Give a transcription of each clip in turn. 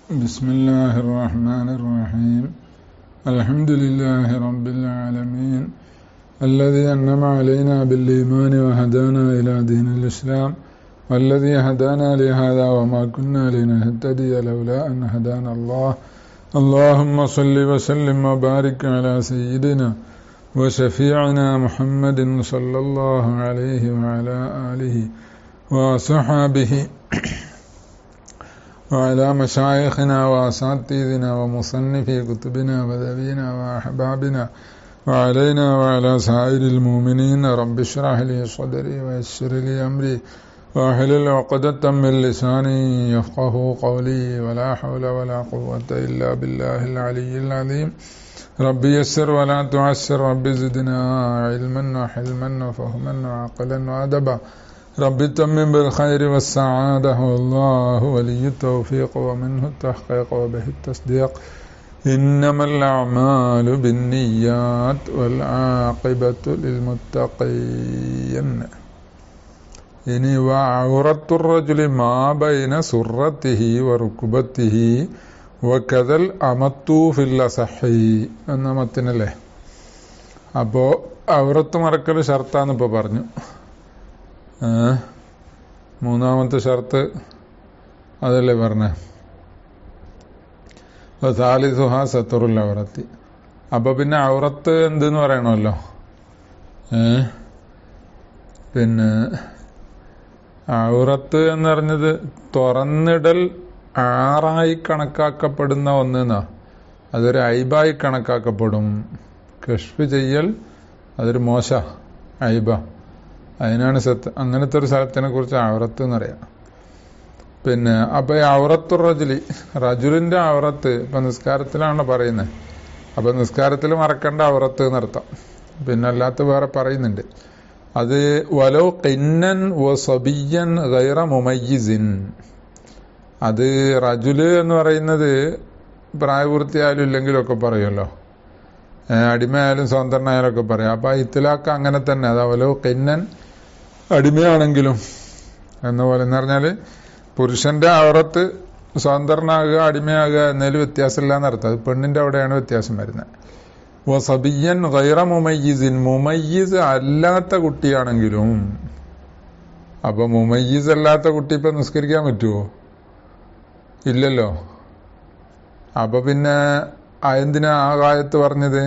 بسم الله الرحمن الرحيم. الحمد لله رب العالمين الذي أنعم علينا بالإيمان وهدانا إلى دين الإسلام والذي هدانا لهذا وما كنا لنهتدي لولا أن هدانا الله. اللهم صل وسلم وبارك على سيدنا وشفيعنا محمد صلى الله عليه وعلى آله وصحبه وعلى مشايخنا وأساتذتنا ومصنفي كتبنا وذوينا وأحبابنا وعلينا وعلى سائر المؤمنين. رب اشرح لي صدري ويسر لي أمري واحلل عقدة من لساني يفقه قولي ولا حول ولا قوة إلا بالله العلي العظيم. رب يسر ولا تعسر، رب زدنا علما وحلما وفهما وعقلا وأدبا، رب تمم بالخير والسعادة، والله ولي التوفيق ومنه التحقيق وبه التصديق. إنما الأعمال بالنيات والعاقبة للمتقين. ഇനി വഅൗറത്തുർ മാ ബൈന സുറത്തിഹി വറുക്ബത്തിഹി വകദൽ അമത്തു ഫിൽ അസഹി എന്ന മത്തിനല്ലേ. അപ്പോൾ ഔറത്ത് മറക്കൽ ഷർത്താന്ന് ഇപ്പോൾ പറഞ്ഞു. മൂന്നാമത്തെ ഷർത്ത് അതല്ലേ പറഞ്ഞേ, സാലിസുഹ സത്തറുൽ ഔറത്തി. അപ്പൊ പിന്നെ ഔറത്ത് എന്തെന്ന് പറയണമല്ലോ. പിന്നെ ഔറത്ത് എന്ന് പറഞ്ഞത് തുറന്നിടൽ ആറായി കണക്കാക്കപ്പെടുന്ന ഒന്നെന്നാ, അതൊരു ഐബായി കണക്കാക്കപ്പെടും. കശ്ഫ് ചെയ്യൽ അതൊരു മോശ ഐബ, അതിനാണ് അങ്ങനത്തെ ഒരു സ്ഥലത്തിനെ കുറിച്ച് ഔറത്ത് എന്നറിയാം. പിന്നെ അപ്പൊ ഈ ഔറത്തുർ റജുലി, റജുലിന്റെ ഔറത്ത് ഇപ്പൊ നിസ്കാരത്തിലാണല്ലോ പറയുന്നത്. അപ്പൊ നിസ്കാരത്തിൽ മറക്കേണ്ട ഔറത്ത് എന്നർത്ഥം. പിന്നെ അല്ലാത്ത വേറെ പറയുന്നുണ്ട്. അത് വലോ ഖിന്നൻ വസബിയ്യൻ ഗൈറ മുമയ്യിസിൻ. അത് റജുല് എന്ന് പറയുന്നത് പ്രായപൂർത്തിയായാലും ഇല്ലെങ്കിലും ഒക്കെ പറയുമല്ലോ, അടിമയായാലും സ്വതന്ത്രനായാലും ഒക്കെ പറയാം. അപ്പൊ ഇത്തിലാക്ക അങ്ങനെ തന്നെ. അതവലോ ഖിന്നൻ, അടിമയാണെങ്കിലും എന്ന പോലെ എന്ന് പറഞ്ഞാല് പുരുഷന്റെ ഔറത്ത് സ്വതന്ത്രനാകുക അടിമയാകുക എന്നതിൽ വ്യത്യാസമില്ല എന്നർത്ഥം. അത് പെണ്ണിന്റെ അവിടെയാണ് വ്യത്യാസം വരുന്നത്. വസബിയ്യൻ ഗൈറ മുമയ്യിസിൻ, മുമയ്യിസ് അല്ലാത്ത കുട്ടിയാണെങ്കിലും. അപ്പൊ മുമയ്യിസ് അല്ലാത്ത കുട്ടി ഇപ്പൊ നിസ്കരിക്കാൻ പറ്റുമോ? ഇല്ലല്ലോ. അപ്പൊ പിന്നെ എന്തിനാ ആ കായത്ത് പറഞ്ഞത്?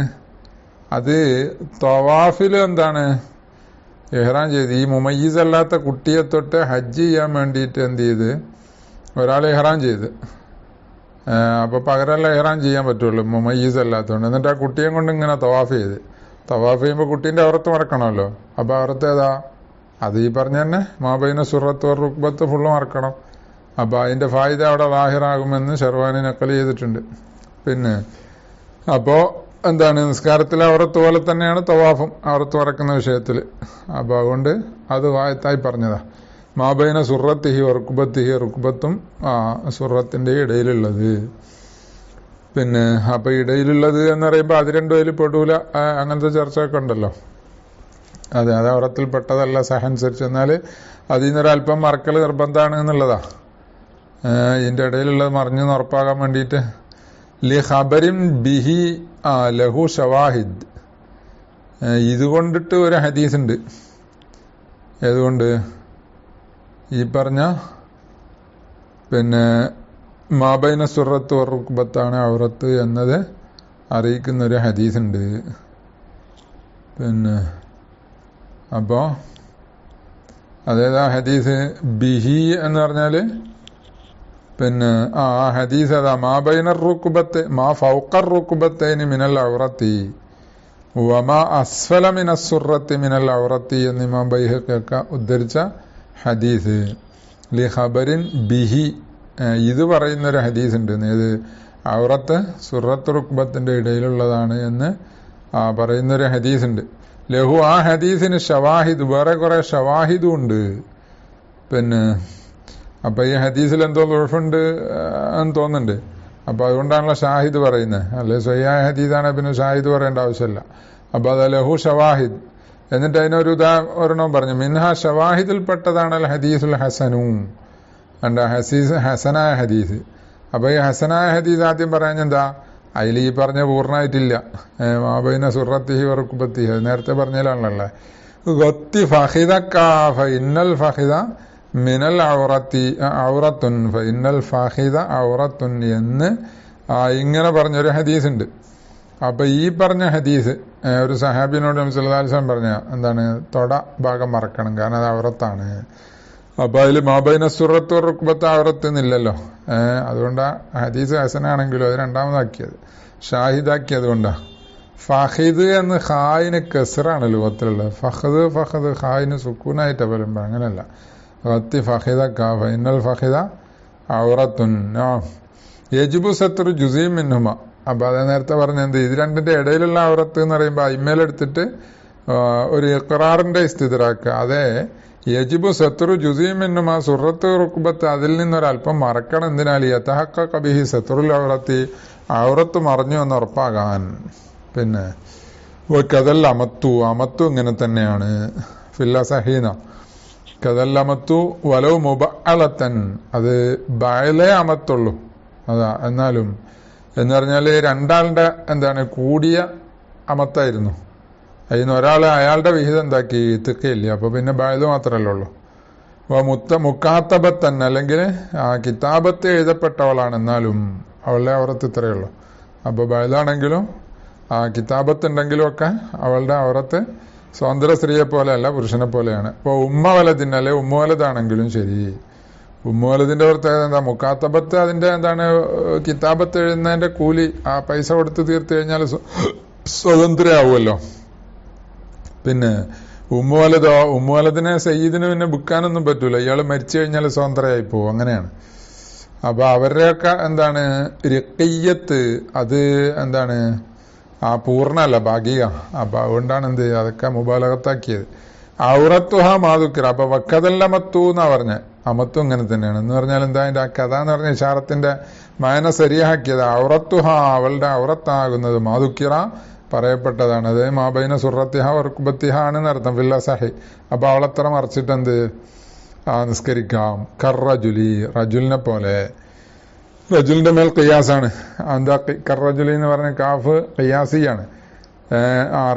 അത് തവാഫില് എന്താണ് ഇഹ്റാം ചെയ്ത് ഈ മുമയ്യിസ് അല്ലാത്ത കുട്ടിയെ തൊട്ട് ഹജ്ജ് ചെയ്യാൻ വേണ്ടിയിട്ട് എന്ത് ചെയ്ത് ഒരാൾ ഇഹ്റാം ചെയ്ത്, അപ്പൊ പകരമല്ല ഇഹ്റാം ചെയ്യാൻ പറ്റുള്ളൂ മുമയ്യിസ് അല്ലാത്തതുകൊണ്ട്. എന്നിട്ട് ആ കുട്ടിയെ കൊണ്ട് ഇങ്ങനെ തവാഫ് ചെയ്യുമ്പോൾ കുട്ടീന്റെ ഔറത്ത് മറക്കണമല്ലോ. അപ്പൊ ഔറത്ത് ഏതാ? അത് ഈ പറഞ്ഞ തന്നെ മാബൈന സുറത്ത് റുക്ബത്ത് ഫുള്ള് മറക്കണം. അപ്പൊ അതിന്റെ ഫായിദ അവിടെ ലാഹിറാകുമെന്ന് ഷെർവാനി നക്കൽ ചെയ്തിട്ടുണ്ട്. പിന്നെ അപ്പോ എന്താണ്, നിസ്കാരത്തിലെ ഔറത്ത് പോലെ തന്നെയാണ് തവാഫും ഔറത്ത് മറക്കുന്ന വിഷയത്തിൽ. അപ്പൊ അതുകൊണ്ട് അത് വായത്തായി പറഞ്ഞതാ. മാബൈന സുറത്തിഹി റുക്ബത്തിഹി, റുക്ബത്തും സുറത്തിന്റെ ഇടയിലുള്ളത്. പിന്നെ അപ്പൊ ഇടയിലുള്ളത് എന്ന് പറയുമ്പോൾ അത് രണ്ടും അതിൽ പെടൂല, അങ്ങനത്തെ ചർച്ചയൊക്കെ ഉണ്ടല്ലോ. അതെ, അത് ഔറത്തിൽ പെട്ടതല്ല സഹനുസരിച്ച്. എന്നാൽ അതിൽ നിന്നൊരല്പം മറക്കൽ നിർബന്ധമാണ് എന്നുള്ളതാ. ഇതിന്റെ ഇടയിലുള്ളത് മറിഞ്ഞെന്ന് ഉറപ്പാകാൻ വേണ്ടിയിട്ട്. ലി ഖബരിൻ ബിഹി ലഹു ഷവാഹിദ്, ഇതുകൊണ്ടിട്ട് ഒരു ഹദീസ് ഉണ്ട്. ഏതുകൊണ്ട്? ഈ പറഞ്ഞ പിന്നെ മാബൈന സുറത്ത് റുക്ബത്താണ് ഔറത്ത് എന്നത് അറിയിക്കുന്ന ഒരു ഹദീസ് ഉണ്ട്. പിന്നെ അപ്പോ അതേതാ ഹദീസ്? ബിഹി എന്ന് പറഞ്ഞാല് പിന്നെ ആ ഹദീസ് അതാ, മാബൈന റുക്ബത്ത് മാ ഫൗഖർ റുക്ബത്തൈനി മിനൽ ഔറത്തി വമാ അസ്ഫല മിനസ് സുറത്തി മിനൽ ഔറത്തി എന്ന് ഇമാം ബൈഹഖി ഉദ്ധരിച്ച ഹദീസ്. ലി ഖബരിൻ ബിഹി, ഇത് പറയുന്നൊരു ഹദീസ് ഉണ്ട്. ഏത്? ഔറത്ത് സുറത്ത് റുക്ബത്തിന്റെ ഇടയിലുള്ളതാണ് എന്ന് പറയുന്നൊരു ഹദീസ് ഉണ്ട്. ലഹു, ആ ഹദീസിന് ഷവാഹിദ്, വേറെ കുറെ ഷവാഹിദും ഉണ്ട്. പിന്നെ അപ്പൊ ഈ ഹദീസിൽ എന്തോ ദുഅഫുണ്ട് എന്ന് തോന്നുന്നുണ്ട്. അപ്പൊ അതുകൊണ്ടാണല്ലോ ഷാഹിദ് പറയുന്നത്. അല്ലെ സ്വഹിയായ ഹദീസാണ്, പിന്നെ ഷാഹിദ് പറയേണ്ട ആവശ്യമില്ല. അപ്പൊ അത് ലഹു ഷവാഹിദ്. എന്നിട്ട് അതിനൊരു ഉദാഹരണം പറഞ്ഞു. മിൻഹ ഷവാഹിദിൽ പെട്ടതാണ് അൽ ഹദീസുൽ ഹസനു, ഹസനായ ഹദീസ്. അപ്പൊ ഈ ഹസനായ ഹദീസ് ആദ്യം പറയാൻ എന്താ, അതിൽ ഈ പറഞ്ഞ പൂർണ്ണമായിട്ടില്ല. മാബൈന സുറത്തിഹി വറുക്കുബത്തിഹി അത് നേരത്തെ പറഞ്ഞാലാണല്ലേ. ഗത്തി ഫഹിദ ഇന്നൽ ഫഹിദ മിനൽ ഔറത്തുൻ ഇന്നൽ ഫഹിദ ഔറത്തുൻ എന്ന് ഇങ്ങനെ പറഞ്ഞൊരു ഹദീസ് ഉണ്ട്. അപ്പൊ ഈ പറഞ്ഞ ഹദീസ് ഒരു സഹാബിനോട് നബി സല്ലല്ലാഹു അലൈഹി വസല്ലം പറഞ്ഞ എന്താണ്, തൊട ഭാഗം മറക്കണം, കാരണം അത് ഔറത്താണ്. അപ്പൊ അതിൽ മാബൈന സുറത്ത് റുക്ബത്ത് ഔറത്ത് എന്നില്ലല്ലോ. അതുകൊണ്ടാ ഹദീസ് ഹസനാണെങ്കിലും അത് രണ്ടാമതാക്കിയത്, ഷാഹിദാക്കിയത് കൊണ്ടാ. ഫഹിദ് എന്ന് ഹായിന് കെസറാണ് ലോകത്തിലുള്ളത്. ഫഹദ് ഹായിന് സുക്കൂനായിട്ട് വരുമ്പോ അങ്ങനെയല്ല. ഫഹിദ ഇന്നൽ ഫഹിദ ഔറത്തുൻ യജിബു സത്രു ജുസീം മിൻഹുമ. അപ്പൊ അത് നേരത്തെ പറഞ്ഞ എന്ത്, ഇത് രണ്ടിന്റെ ഇടയിലുള്ള ഔറത്ത് എന്ന് പറയുമ്പോ അയിമേലെടുത്തിട്ട് ഒരു ഇഖ്റാറിന്റെ ഇസ്തിദ്റാക്ക്. അതെ, യജിബു സത്രു ജുസീം മിൻഹുമ സുറത്ത് റുക്ബത്ത് അതിൽ നിന്നൊരല്പം മറക്കണം. എന്തിനാൽ യതഹഖഖ ബിഹി സത്രുൽ ഔറത്തി ഔറത്ത് മറഞ്ഞു എന്ന് ഉറപ്പാകാൻ. പിന്നെ കതൽ അമത്തു ഇങ്ങനെ തന്നെയാണ്. ഫില്ല സഹീന കതൽ അമത്തു വലവ് മുബഅലത്തൻ അത് ബയലേ അമത്തുള്ളൂ. അതാ, എന്നാലും എന്ന് പറഞ്ഞാല് രണ്ടാളുടെ എന്താണ് കൂടിയ അമത്തായിരുന്നു. അതിന് ഒരാൾ അയാളുടെ വിഹിതം എന്താക്കി തിക്കയില്ല. അപ്പൊ പിന്നെ ബയല് മാത്രമല്ലേ ഉള്ളൂ. മുക്കാത്തബത്ത് തന്നെ, അല്ലെങ്കിൽ കിതാബത്ത് എഴുതപ്പെട്ടവളാണ്, എന്നാലും അവളുടെ ഔറത്ത് ഇത്രയേ ഉള്ളൂ. അപ്പൊ ബയലാണെങ്കിലും കിതാബത്ത് ഉണ്ടെങ്കിലും ഒക്കെ അവളുടെ ഔറത്ത് സ്വതന്ത്ര സ്ത്രീയെ പോലെയല്ല, പുരുഷനെ പോലെയാണ്. ഇപ്പൊ ഉമ്മവലതിന് അല്ലെ ഉമ്മവലതാണെങ്കിലും ശരി, ഉമ്മവലതിന്റെ പ്രത്യേകത എന്താ, മുക്കാത്തബത്ത് അതിന്റെ എന്താണ് കിതാബത്ത് എഴുതുന്നതിന്റെ കൂലി ആ പൈസ കൊടുത്ത് തീർത്തു കഴിഞ്ഞാൽ സ്വതന്ത്രയാവുമല്ലോ. പിന്നെ ഉമ്മുവലതിനെ സയ്യിദിന് പിന്നെ വിൽക്കാനൊന്നും പറ്റൂല, ഇയാൾ മരിച്ചു കഴിഞ്ഞാൽ സ്വതന്ത്രയായി പോകും, അങ്ങനെയാണ്. അപ്പൊ അവരുടെയൊക്കെ എന്താണ് റിഖയ്യത്ത് അത് എന്താണ് പൂർണ്ണല്ല, ഭാഗിക. അപ്പൊ അതുകൊണ്ടാണ് എന്ത് അതൊക്കെ മുബാലകത്താക്കിയത്. ഔറത്തുഹ മാതുക്കിറ. അപ്പൊ വക്കതല്ലമത്തു എന്നാ പറഞ്ഞ അമത്തും ഇങ്ങനെ തന്നെയാണ്. എന്ന് പറഞ്ഞാൽ എന്താ അതിന്റെ ആ കഥ എന്ന് പറഞ്ഞ ഇഷാറത്തിന്റെ മായന ശരിയാക്കിയത്. ഔറത്തുഹ അവളുടെ ഔറത്താകുന്നത് മാതുക്കിറ പറയപ്പെട്ടതാണ്. അത് മാബൈന സുറത്തിഹ വർക്കുബത്തിഹ ആണെന്ന് അർത്ഥം. ഫില്ല സഹി. അപ്പൊ അവളെത്ര മറിച്ചിട്ട് എന്ത് നിസ്കരിക്കാം. കർറജുലി റജുലിനെ പോലെ. റജുലിന്റെ മേൽ ഖിയാസാണ്. എന്താ കർറജുലി എന്ന് പറഞ്ഞ കാഫ് ഖിയാസിയാണ്.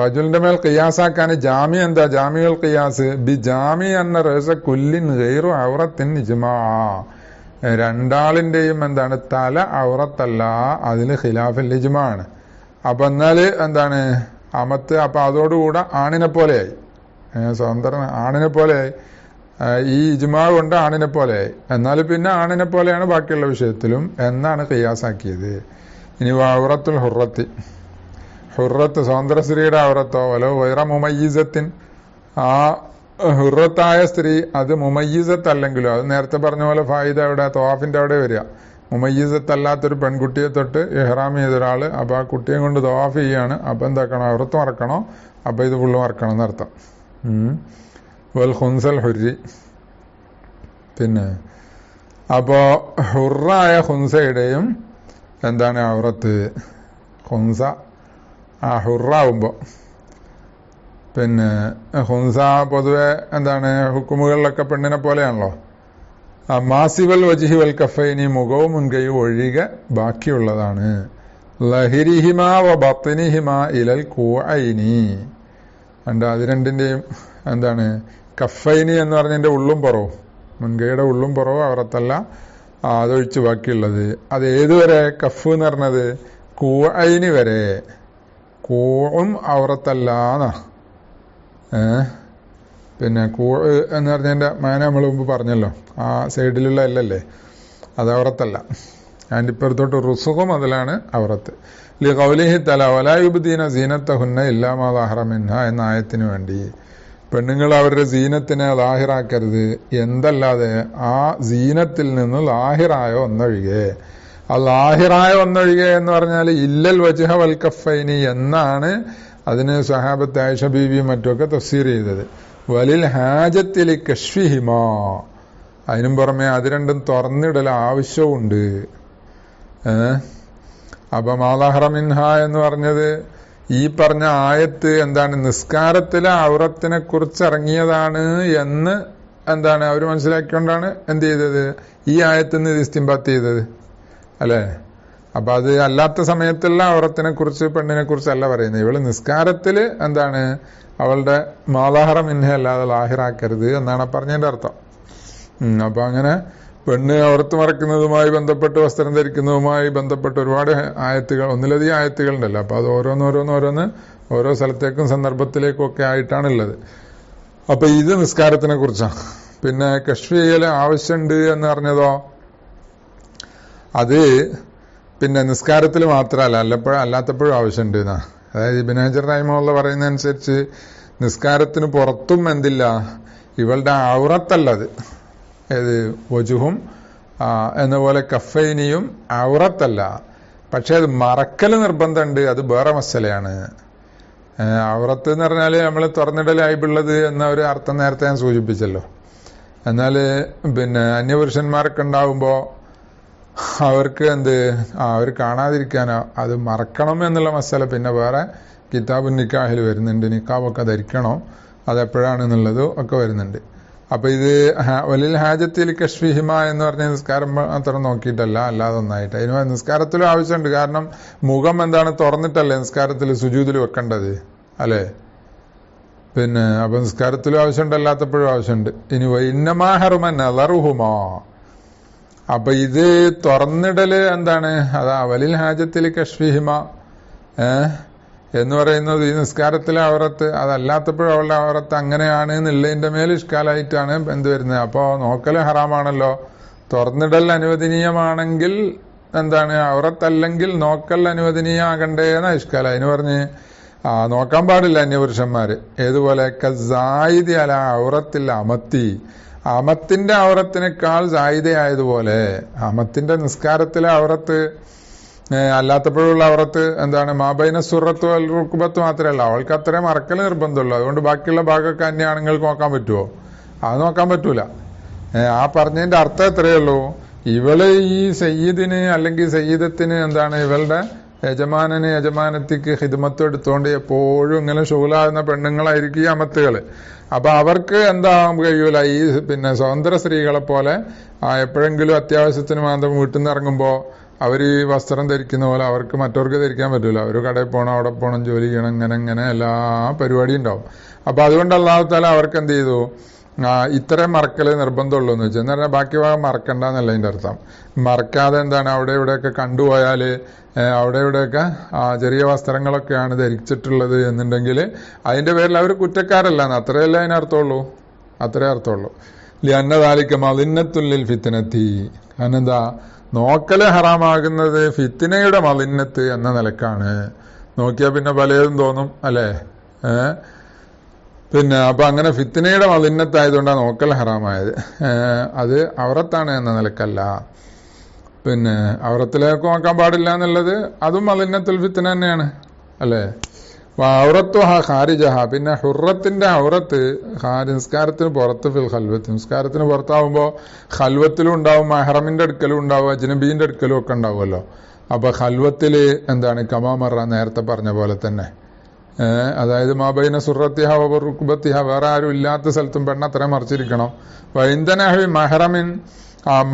റജുലിന്റെ മേൽ ഖിയാസാക്കാൻ ജാമി എന്താ, ജാമിഉൽ ഖിയാസ് ബി ജാമി എന്ന റേസ കുല്ലിൻ ഗൈറു ഔറത്തിൻ ഇജ്മാ. രണ്ടാളിന്റെയും എന്താണ് തല ഔറത്തല്ല, അതില് ഖിലാഫുൽ ഇജ്മാ ആണ്. അപ്പൊ എന്നാല് എന്താണ് അമത്ത്, അപ്പൊ അതോടുകൂടെ ആണിനെ പോലെയായി, സ്വതന്ത്രൻ ആണിനെ പോലെയായി. ഈ ഇജ്മാ കൊണ്ട് ആണിനെ പോലെയായി. എന്നാലും പിന്നെ ആണിനെ പോലെയാണ് ബാക്കിയുള്ള വിഷയത്തിലും എന്നാണ് ഖിയാസാക്കിയത്. ഇനി ഔറത്തുൽ ഹുറത്തി, ഹുറത്ത് സ്വതന്ത്ര സ്ത്രീയുടെ ഔറത്തോ വലോ വൈറ മുമയ്യിസത്തിൻ, ആ ഹുറത്തായ സ്ത്രീ അത് മുമയ്യിസത്ത് അല്ലെങ്കിലോ, അത് നേരത്തെ പറഞ്ഞ പോലെ ഫായിദ അവിടെ തവാഫിന്റെ അവിടെ വരിക. മുമയ്യിസത്തല്ലാത്തൊരു പെൺകുട്ടിയെ തൊട്ട് ഇഹ്റാം ചെയ്തൊരാള്, അപ്പൊ ആ കുട്ടിയെ കൊണ്ട് തവാഫ് ചെയ്യാണ്. അപ്പൊ എന്താക്കണം, ഔറത്ത് മറക്കണോ, അപ്പൊ ഇത് ഫുള്ള് മറക്കണം എന്നർത്ഥം. വൽ ഖുൻസൽ ഹുരി. പിന്നെ അപ്പോ ഹുറായ ഖുൻസയുടെയും എന്താണ് ഔറത്ത്, ഖുൻസ ഹുറാവുമ്പോ. പിന്നെ ഖുൻസ പൊതുവെ എന്താണ് ഹുക്കുമുകളിലൊക്കെ പെണ്ണിനെ പോലെയാണല്ലോ. മാസിവൽ വജിഹി വൽ കഫൈനി, മുഖവും മുൻകൈയും ഒഴികെ ബാക്കിയുള്ളതാണ്. ലഹിരിഹിമ വ ബത്നിഹിമ ഇലൽ കൂഅൈനി. അത് രണ്ടിന്റെയും എന്താണ് കഫൈനി എന്ന് പറഞ്ഞതിന്റെ ഉള്ളും പുറവും, മുൻകൈയുടെ ഉള്ളും പുറവും ഔറത്തല്ല, അതൊഴിച്ച് ബാക്കിയുള്ളത്. അത് ഏതുവരെ കഫ് എന്ന് പറഞ്ഞത് കൂഅൈനി വരെ. കൂഉം ഔറത്തല്ലാന്നാ. പിന്നെ കൂ എന്ന് പറഞ്ഞതിന്റെ മാന നമ്മൾ മുമ്പ് പറഞ്ഞല്ലോ, ആ സൈഡിലുള്ള എല്ലല്ലേ, അത് ഔറത്തല്ല. അതിന്റെ ഇപ്പുറത്തോട്ട് റുസുഖും അതിലാണ് ഔറത്ത്. ലി ഖൗലിഹി തആല വലാ യുബ്ദീന സീനത്തഹുന്ന ഇല്ലാ മാ ളഹറ മിൻഹാ എന്ന ആയത്തിന് വേണ്ടി പെണ്ണുങ്ങൾ അവരുടെ സീനത്തിനെ ലാഹിറാക്കരുത്, എന്തല്ലാതെ ആ സീനത്തിൽ നിന്ന് ലാഹിറായ ഒന്നൊഴികെ. ആ ലാഹിറായ ഒന്നൊഴികെ എന്ന് പറഞ്ഞാൽ ഇല്ലൽ വജ്ഹ വൽ കഫൈനി എന്നാണ് അതിന് സഹാബത്ത് ആയിഷ ബീവിയും മറ്റുമൊക്കെ തഫ്സീർ ചെയ്തത്. വലിൽ ഹാജത്തിൽ കശ്ഫിഹിമാ, അതിനും പുറമെ അത് രണ്ടും തുറന്നിടൽ ആവശ്യമുണ്ട്. അപ്പൊ മാലഹറ മിൻഹ എന്ന് പറഞ്ഞത് ഈ പറഞ്ഞ ആയത്ത് എന്താണ്, നിസ്കാരത്തിലെ ഔറത്തിനെ കുറിച്ച് ഇറങ്ങിയതാണ് എന്ന് എന്താണ് അവർ മനസ്സിലാക്കിക്കൊണ്ടാണ് എന്ത് ചെയ്തത്, ഈ ആയത്തിൽ നിന്ന് ഇസ്തിംബാത്ത് ചെയ്തത്. അല്ലെ? അപ്പൊ അത് അല്ലാത്ത സമയത്തുള്ള ഔറത്തിനെ കുറിച്ച്, പെണ്ണിനെ കുറിച്ചല്ല പറയുന്നത്. ഇവള് നിസ്കാരത്തില് എന്താണ് അവളുടെ മാലാഹറ മിൻഹ അല്ലാതെ ലാഹിറാക്കരുത് എന്നാണ് പറഞ്ഞതിന്റെ അർത്ഥം. അപ്പൊ അങ്ങനെ പെണ്ണ് ഔറത്ത് മറക്കുന്നതുമായി ബന്ധപ്പെട്ട്, വസ്ത്രം ധരിക്കുന്നതുമായി ബന്ധപ്പെട്ട് ഒരുപാട് ആയത്തുകൾ, ഒന്നിലധികം ആയത്തുകൾ ഉണ്ടല്ലോ. അപ്പൊ അത് ഓരോന്ന് ഓരോ സ്ഥലത്തേക്കും സന്ദർഭത്തിലേക്കും ഒക്കെ ആയിട്ടാണുള്ളത്. അപ്പൊ ഇത് നിസ്കാരത്തിനെ കുറിച്ചാണ്. പിന്നെ കശ്ഫ് ചെയ്യൽ ആവശ്യമുണ്ട് എന്ന് പറഞ്ഞതോ, അത് പിന്നെ നിസ്കാരത്തിൽ മാത്രമല്ല, അല്ലാത്തപ്പോഴും ആവശ്യമുണ്ട് എന്നാ. അതായത് ഇബ്നു ഹജർ റഹിമഹുല്ലാഹ് പറയുന്ന അനുസരിച്ച് നിസ്കാരത്തിന് പുറത്തും എന്തില്ല, ഇവളുടെ ഔറത്തല്ലത്. ഏത് വജുഹും എന്നപോലെ കഫൈനിയും ഔറത്തല്ല. പക്ഷെ അത് മറക്കൽ നിർബന്ധമുണ്ട്, അത് വേറെ മസലയാണ്. ഔറത്ത് എന്ന് പറഞ്ഞാല് നമ്മൾ തുറന്നിടൽ അയ്ബുള്ളത് എന്ന ഒരു അർത്ഥം നേരത്തെ ഞാൻ സൂചിപ്പിച്ചല്ലോ. എന്നാല് പിന്നെ അന്യപുരുഷന്മാരൊക്കെ ഉണ്ടാവുമ്പോ അവർക്ക് അവർ കാണാതിരിക്കാനോ അത് മറക്കണം എന്നുള്ള മസല പിന്നെ വേറെ കിതാബുൻ നിക്കാഹിൽ വരുന്നുണ്ട്. നിക്കാബൊക്കെ ധരിക്കണോ, അതെപ്പോഴാണെന്നുള്ളത് ഒക്കെ വരുന്നുണ്ട്. അപ്പൊ ഇത് വലിൽ ഹാജത്തിൽ കശ്ഫിഹിമ എന്ന് പറഞ്ഞ നിസ്കാരം മാത്രം നോക്കിയിട്ടല്ല, അല്ലാതെ ഒന്നായിട്ട്. അതിന് നിസ്കാരത്തിലും ആവശ്യമുണ്ട്. കാരണം മുഖം എന്താണ് തുറന്നിട്ടല്ലേ നിസ്കാരത്തിൽ സുജൂദിൽ വെക്കേണ്ടത്, അല്ലെ? പിന്നെ അപ്പൊ നിസ്കാരത്തിലും ആവശ്യമുണ്ട്, അല്ലാത്തപ്പോഴും ആവശ്യമുണ്ട്. ഇനി ഇന്നമാഹറുമ നളറുഹുമാ. അപ്പൊ ഇത് തുറന്നിടല് എന്താണ്, അതാ വലിൽ ഹാജത്തിൽ കശ്ഫിഹിമ എന്ന് പറയുന്നത് ഈ നിസ്കാരത്തിലെ ഔറത്ത്, അതല്ലാത്തപ്പോഴും അവളുടെ ഔറത്ത് അങ്ങനെയാണ് എന്നുള്ളതിന്റെ മേൽ ഇഷ്കാലായിട്ടാണ് എന്ത് വരുന്നത്. അപ്പോ നോക്കൽ ഹറാമാണല്ലോ. തുറന്നിടൽ അനുവദനീയമാണെങ്കിൽ എന്താണ്, ഔറത്തല്ലെങ്കിൽ നോക്കൽ അനുവദനീയമാകണ്ടേ എന്ന ഇഷ്കാല. അതിന് പറഞ്ഞ് നോക്കാൻ പാടില്ല അന്യപുരുഷന്മാര്. ഏതുപോലെ കസായിദി അല ഔറത്തിൽ അമത്തി, അമത്തിന്റെ ഔറത്തിനേക്കാൾ സായിദയായതുപോലെ അമത്തിന്റെ നിസ്കാരത്തിലെ ഔറത്ത് അല്ലാത്തപ്പോഴുള്ള ഔറത്ത് എന്താണ്, മാബൈന സുറത്ത് റുക്ബത്ത് മാത്രമല്ല, അവൾക്ക് അത്രയും മറക്കൽ നിർബന്ധമുള്ളൂ. അതുകൊണ്ട് ബാക്കിയുള്ള ഭാഗമൊക്കെ അന്യ ആണുങ്ങൾക്ക് നോക്കാൻ പറ്റുമോ? അത് നോക്കാൻ പറ്റൂല. ആ പറഞ്ഞതിന്റെ അർത്ഥം എത്രയേ ഉള്ളൂ, ഇവള് ഈ സയ്യിദിന് അല്ലെങ്കിൽ സയ്യിദത്തിന് എന്താണ്, ഇവളുടെ യജമാനത്തിക്ക് ഹിദ്മത്ത് എടുത്തുകൊണ്ട് എപ്പോഴും ഇങ്ങനെ ഷുഗലാകുന്ന പെണ്ണുങ്ങളായിരിക്കും ഈ അമത്തുകള്. അപ്പൊ അവർക്ക് എന്താകാൻ കഴിയൂല, ഈ പിന്നെ സ്വതന്ത്ര സ്ത്രീകളെ പോലെ എപ്പോഴെങ്കിലും അത്യാവശ്യത്തിന് മാത്രം വീട്ടിൽ നിന്ന് ഇറങ്ങുമ്പോ അവര് ഈ വസ്ത്രം ധരിക്കുന്ന പോലെ അവർക്ക് മറ്റവർക്ക് ധരിക്കാൻ പറ്റൂല. അവര് കടയിൽ പോകണം, അവിടെ പോകണം, ജോലി ചെയ്യണം, ഇങ്ങനെ എല്ലാ പരിപാടിയും ഉണ്ടാവും. അപ്പൊ അതുകൊണ്ട് അല്ലാഹു തആല അവർക്ക് എന്ത് ചെയ്തു, ഇത്രയും മറക്കല് നിർബന്ധമുള്ളൂ എന്ന് വെച്ചാൽ, എന്ന് പറഞ്ഞാൽ ബാക്കി ഭാഗം മറക്കണ്ടെന്നല്ല അതിന്റെ അർത്ഥം. മറക്കാതെ എന്താണ് അവിടെ ഇവിടെയൊക്കെ കണ്ടുപോയാല്, അവിടെ ഇവിടെയൊക്കെ ചെറിയ വസ്ത്രങ്ങളൊക്കെയാണ് ധരിച്ചിട്ടുള്ളത് എന്നുണ്ടെങ്കിൽ അതിന്റെ പേരിൽ അവർ കുറ്റക്കാരല്ല, അത്രയല്ലേ അതിനർത്ഥമുള്ളൂ, അത്രേ അർത്ഥമുള്ളൂ. ലിഅന്നദാലിക മളിന്നത്തുൽ ഫിത്നത്തി. കാരണം എന്താ, നോക്കല് ഹറാമാകുന്നത് ഫിത്നയുടെ മളിന്നത്ത് എന്ന നിലക്കാണ്. നോക്കിയാൽ പിന്നെ പലതും തോന്നും, അല്ലേ? പിന്നെ അപ്പൊ അങ്ങനെ ഫിത്നയുടെ മളിന്നത്തായതുകൊണ്ടാണ് നോക്കൽ ഹറാമായത്. അത് ഔറത്താണ് എന്ന നിലക്കല്ല. പിന്നെ ഔറത്തിലേക്ക് നോക്കാൻ പാടില്ല എന്നുള്ളത് അതും മളിന്നത്തുൽ ഫിത്ന തന്നെയാണ്, അല്ലേ? ഔറത്തുഹ ഖാരിജഹ. പിന്നെ ഹുറത്തിന്റെ ഔറത്ത് നിസ്കാരത്തിന് പുറത്ത്, ഫിൽ ഖൽവത്ത്, നിസ്കാരത്തിന് പുറത്താവുമ്പോ ഖൽവത്തിലും ഉണ്ടാവും, മെഹ്റമിന്റെ അടുക്കലും ഉണ്ടാവും, അജ്നബീന്റെ അടുക്കലും ഒക്കെ ഉണ്ടാവുമല്ലോ. അപ്പൊ ഖൽവത്തില് എന്താണ്, കമാമറ നേരത്തെ പറഞ്ഞ പോലെ തന്നെ, അതായത് മാബൈന സുറത്തിഹ റുക്ബത്തിഹ, വേറെ ആരും ഇല്ലാത്ത സ്ഥലത്തും പെണ്ണ അത്ര മറിച്ചിരിക്കണം. വൈന്ദനഹി മെഹ്റമിൻ,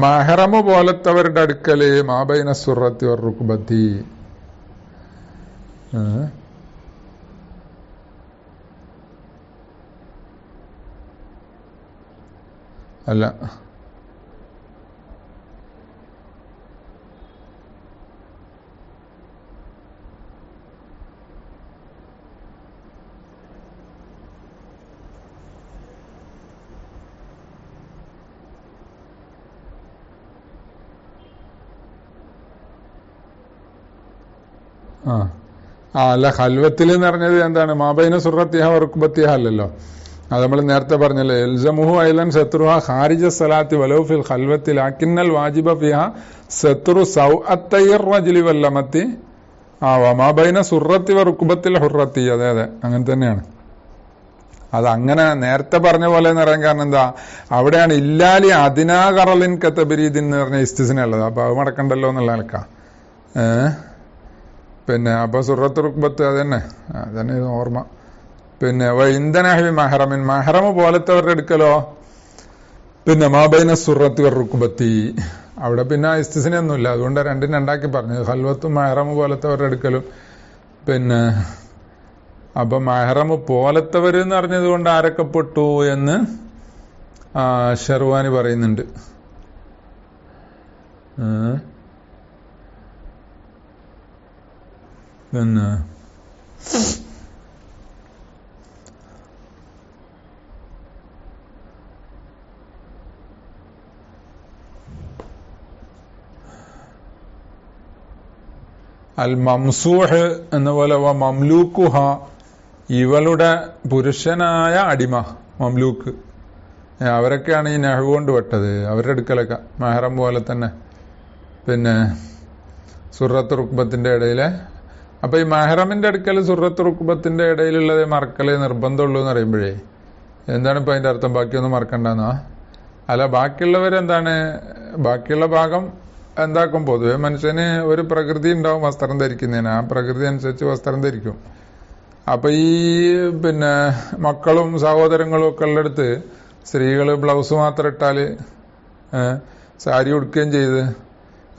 മെഹ്റമ് പോലത്തവരുടെ അടുക്കല് മാബൈന സുറത്തി റുക്ബത്തി. അല്ല, അല്ല, ഖൽവത്തിൽ എന്ന് പറഞ്ഞത് എന്താണ്, മാബൈന സുറത്തിഹ റുക്ബത്തിഹ അല്ലല്ലോ. അത് നമ്മൾ നേരത്തെ പറഞ്ഞല്ലേ, എൽസമുഹു ഐലൻ സത്രുഹ ഖാരിജ സലാത്തി വലൗ ഫിൽ ഖൽവത്തി ലാകിന്നൽ വാജിബ ഫിഹ സത്രു സൗഅത്തൈർ റജുലി വല്ലമത്തി വമാബൈന സുറത്തി വറുക്ബത്തിൽ ഹുറത്തി. അതെ അതെ, അങ്ങനെ തന്നെയാണ്. അത് അങ്ങനെ നേരത്തെ പറഞ്ഞ പോലെ എന്ന് പറയാൻ കാരണം എന്താ, അവിടെയാണ് ഇല്ലാലി അതിനാകറലിൻ കത്തബരീദിൻ എന്ന് പറഞ്ഞ ഇസ്തിസ്ന ഉള്ളത്. അപ്പൊ അത് മടക്കണ്ടല്ലോ എന്നുള്ള നിലക്കാ. പിന്നെ അപ്പൊ സുറത്ത് റുക്ബത്ത് അതന്നെ ഓർമ്മ. പിന്നെ ഇന്ധനഹി മെഹ്റമിൻ, മെഹ്റമ് പോലത്തവരുടെ എടുക്കലോ പിന്നെ മാബൈന സുറത്ത് റുക്ബത്തി, അവിടെ പിന്നെ ഇസ്തിസ്നയൊന്നുമില്ല, അതുകൊണ്ട് രണ്ടും രണ്ടാക്കി പറഞ്ഞു. ഖൽവത്തും മെഹ്റം പോലത്തവരുടെ എടുക്കലും. പിന്നെ അപ്പൊ മെഹ്റം പോലത്തവർ എന്ന് പറഞ്ഞത് കൊണ്ട് ആരൊക്കെ പെട്ടു എന്ന് ഷെർവാനി പറയുന്നുണ്ട്. പിന്നെ അൽ മംസൂഹ് എന്ന പോലെ മംലൂക്കുഹ, ഇവളുടെ പുരുഷനായ അടിമ മംലൂക്ക്, അവരൊക്കെയാണ് ഈ നെഹ് കൊണ്ട് പെട്ടത്. അവരുടെ അടുക്കലൊക്കെ മെഹ്റം പോലെ തന്നെ. പിന്നെ സുറത്ത് റുക്ബത്തിന്റെ ഇടയിലെ, അപ്പൊ ഈ മെഹ്റമിന്റെ അടുക്കൽ സുറത്ത് റുക്ബത്തിന്റെ ഇടയിലുള്ളത് മറക്കലേ നിർബന്ധമുള്ളൂ എന്ന് പറയുമ്പോഴേ എന്താണ് ഇപ്പൊ അതിന്റെ അർത്ഥം? ബാക്കിയൊന്നും മറക്കണ്ടെന്നാ? അല്ല, ബാക്കിയുള്ളവരെന്താണ്, ബാക്കിയുള്ള ഭാഗം എന്താക്കും? പൊതുവെ മനുഷ്യന് ഒരു പ്രകൃതി ഉണ്ടാവും വസ്ത്രം ധരിക്കുന്നതിന്, ആ പ്രകൃതി അനുസരിച്ച് വസ്ത്രം ധരിക്കും. അപ്പൊ ഈ പിന്നെ മക്കളും സഹോദരങ്ങളും ഒക്കെ ഉള്ളിടത്ത് സ്ത്രീകള് ബ്ലൗസ് മാത്രം ഇട്ടാല് സാരി ഉടുക്കുകയും ചെയ്ത്,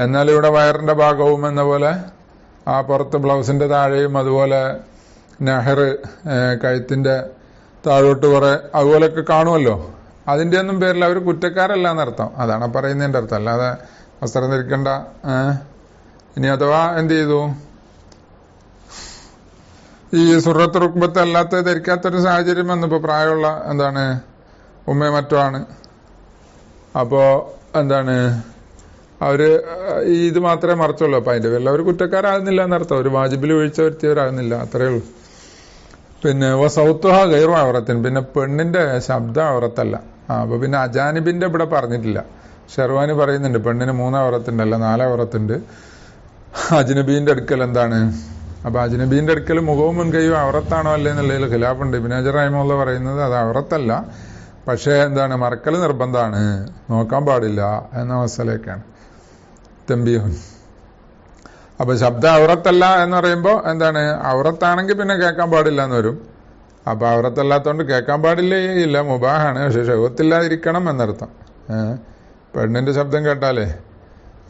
എന്നാൽ ഇവിടെ വയറിന്റെ ഭാഗവും എന്ന പോലെ ആ പുറത്ത് ബ്ലൗസിന്റെ താഴെയും അതുപോലെ നെഹർ കഴുത്തിന്റെ താഴോട്ട് കുറെ അതുപോലെയൊക്കെ കാണുമല്ലോ. അതിന്റെ ഒന്നും പേരിൽ അവർ കുറ്റക്കാരല്ല എന്നർത്ഥം. അതാണ് പറയുന്നതിന്റെ അർത്ഥം. അല്ലാതെ വസ്ത്രം ധരിക്കണ്ട. ഇനി അഥവാ എന്ത് ചെയ്തു, ഈ സുറത്ത് റുക്ബത്ത് അല്ലാത്ത ധരിക്കാത്തൊരു സാഹചര്യം വന്നപ്പോ പ്രായമുള്ള എന്താണ് ഉമ്മ മറ്റോ ആണ്, അപ്പോ എന്താണ് അവര് ഇത് മാത്രമേ മറച്ചുള്ളൂ. അപ്പൊ അതിന്റെ പേരിൽ അവർ കുറ്റക്കാരാകുന്നില്ല എന്നർത്ഥം. ഒരു വാജിബിൽ വീഴ്ച വരുത്തിയവരാകുന്നില്ല, അത്രയേ ഉള്ളൂ. പിന്നെ സൗത്തുഹ ഗൈറു അവറത്തിന്, പിന്നെ പെണ്ണിന്റെ ശബ്ദം അവറത്തല്ല. അപ്പൊ പിന്നെ അജാനിബിന്റെ ഇവിടെ പറഞ്ഞിട്ടില്ല. ഷെർവാനി പറയുന്നുണ്ട് പെണ്ണിന് 3 അവറത്തുണ്ട്, അല്ല 4 അവറത്തുണ്ട്. അജ്നബീന്റെ അടുക്കൽ എന്താണ്? അപ്പൊ അജ്നബീന്റെ അടുക്കൽ മുഖവും മുൻകൈയും അവറത്താണോ അല്ലേ എന്നുള്ളതിൽ ഖിലാഫുണ്ട്. ഇബ്നു ഹജർ റഹിമഹുല്ലാഹ് പറയുന്നത് അത് അവറത്തല്ല, പക്ഷെ എന്താണ് മറക്കൽ നിർബന്ധമാണ്, നോക്കാൻ പാടില്ല എന്ന മസലയൊക്കെയാണ്. തംബീഹുൻ. അപ്പൊ ശബ്ദം അവറത്തല്ല എന്ന് പറയുമ്പോ എന്താണ്, അവറത്താണെങ്കിൽ പിന്നെ കേൾക്കാൻ പാടില്ല എന്ന് വരും. അപ്പൊ അവറത്തല്ലാത്തോണ്ട് കേൾക്കാൻ പാടില്ലേ ഇല്ല, മുബാഹാണ്, പക്ഷെ ഷഹവത്തില്ലാതിരിക്കണം എന്നർത്ഥം. പെണ്ണിന്റെ ശബ്ദം കേട്ടാലേ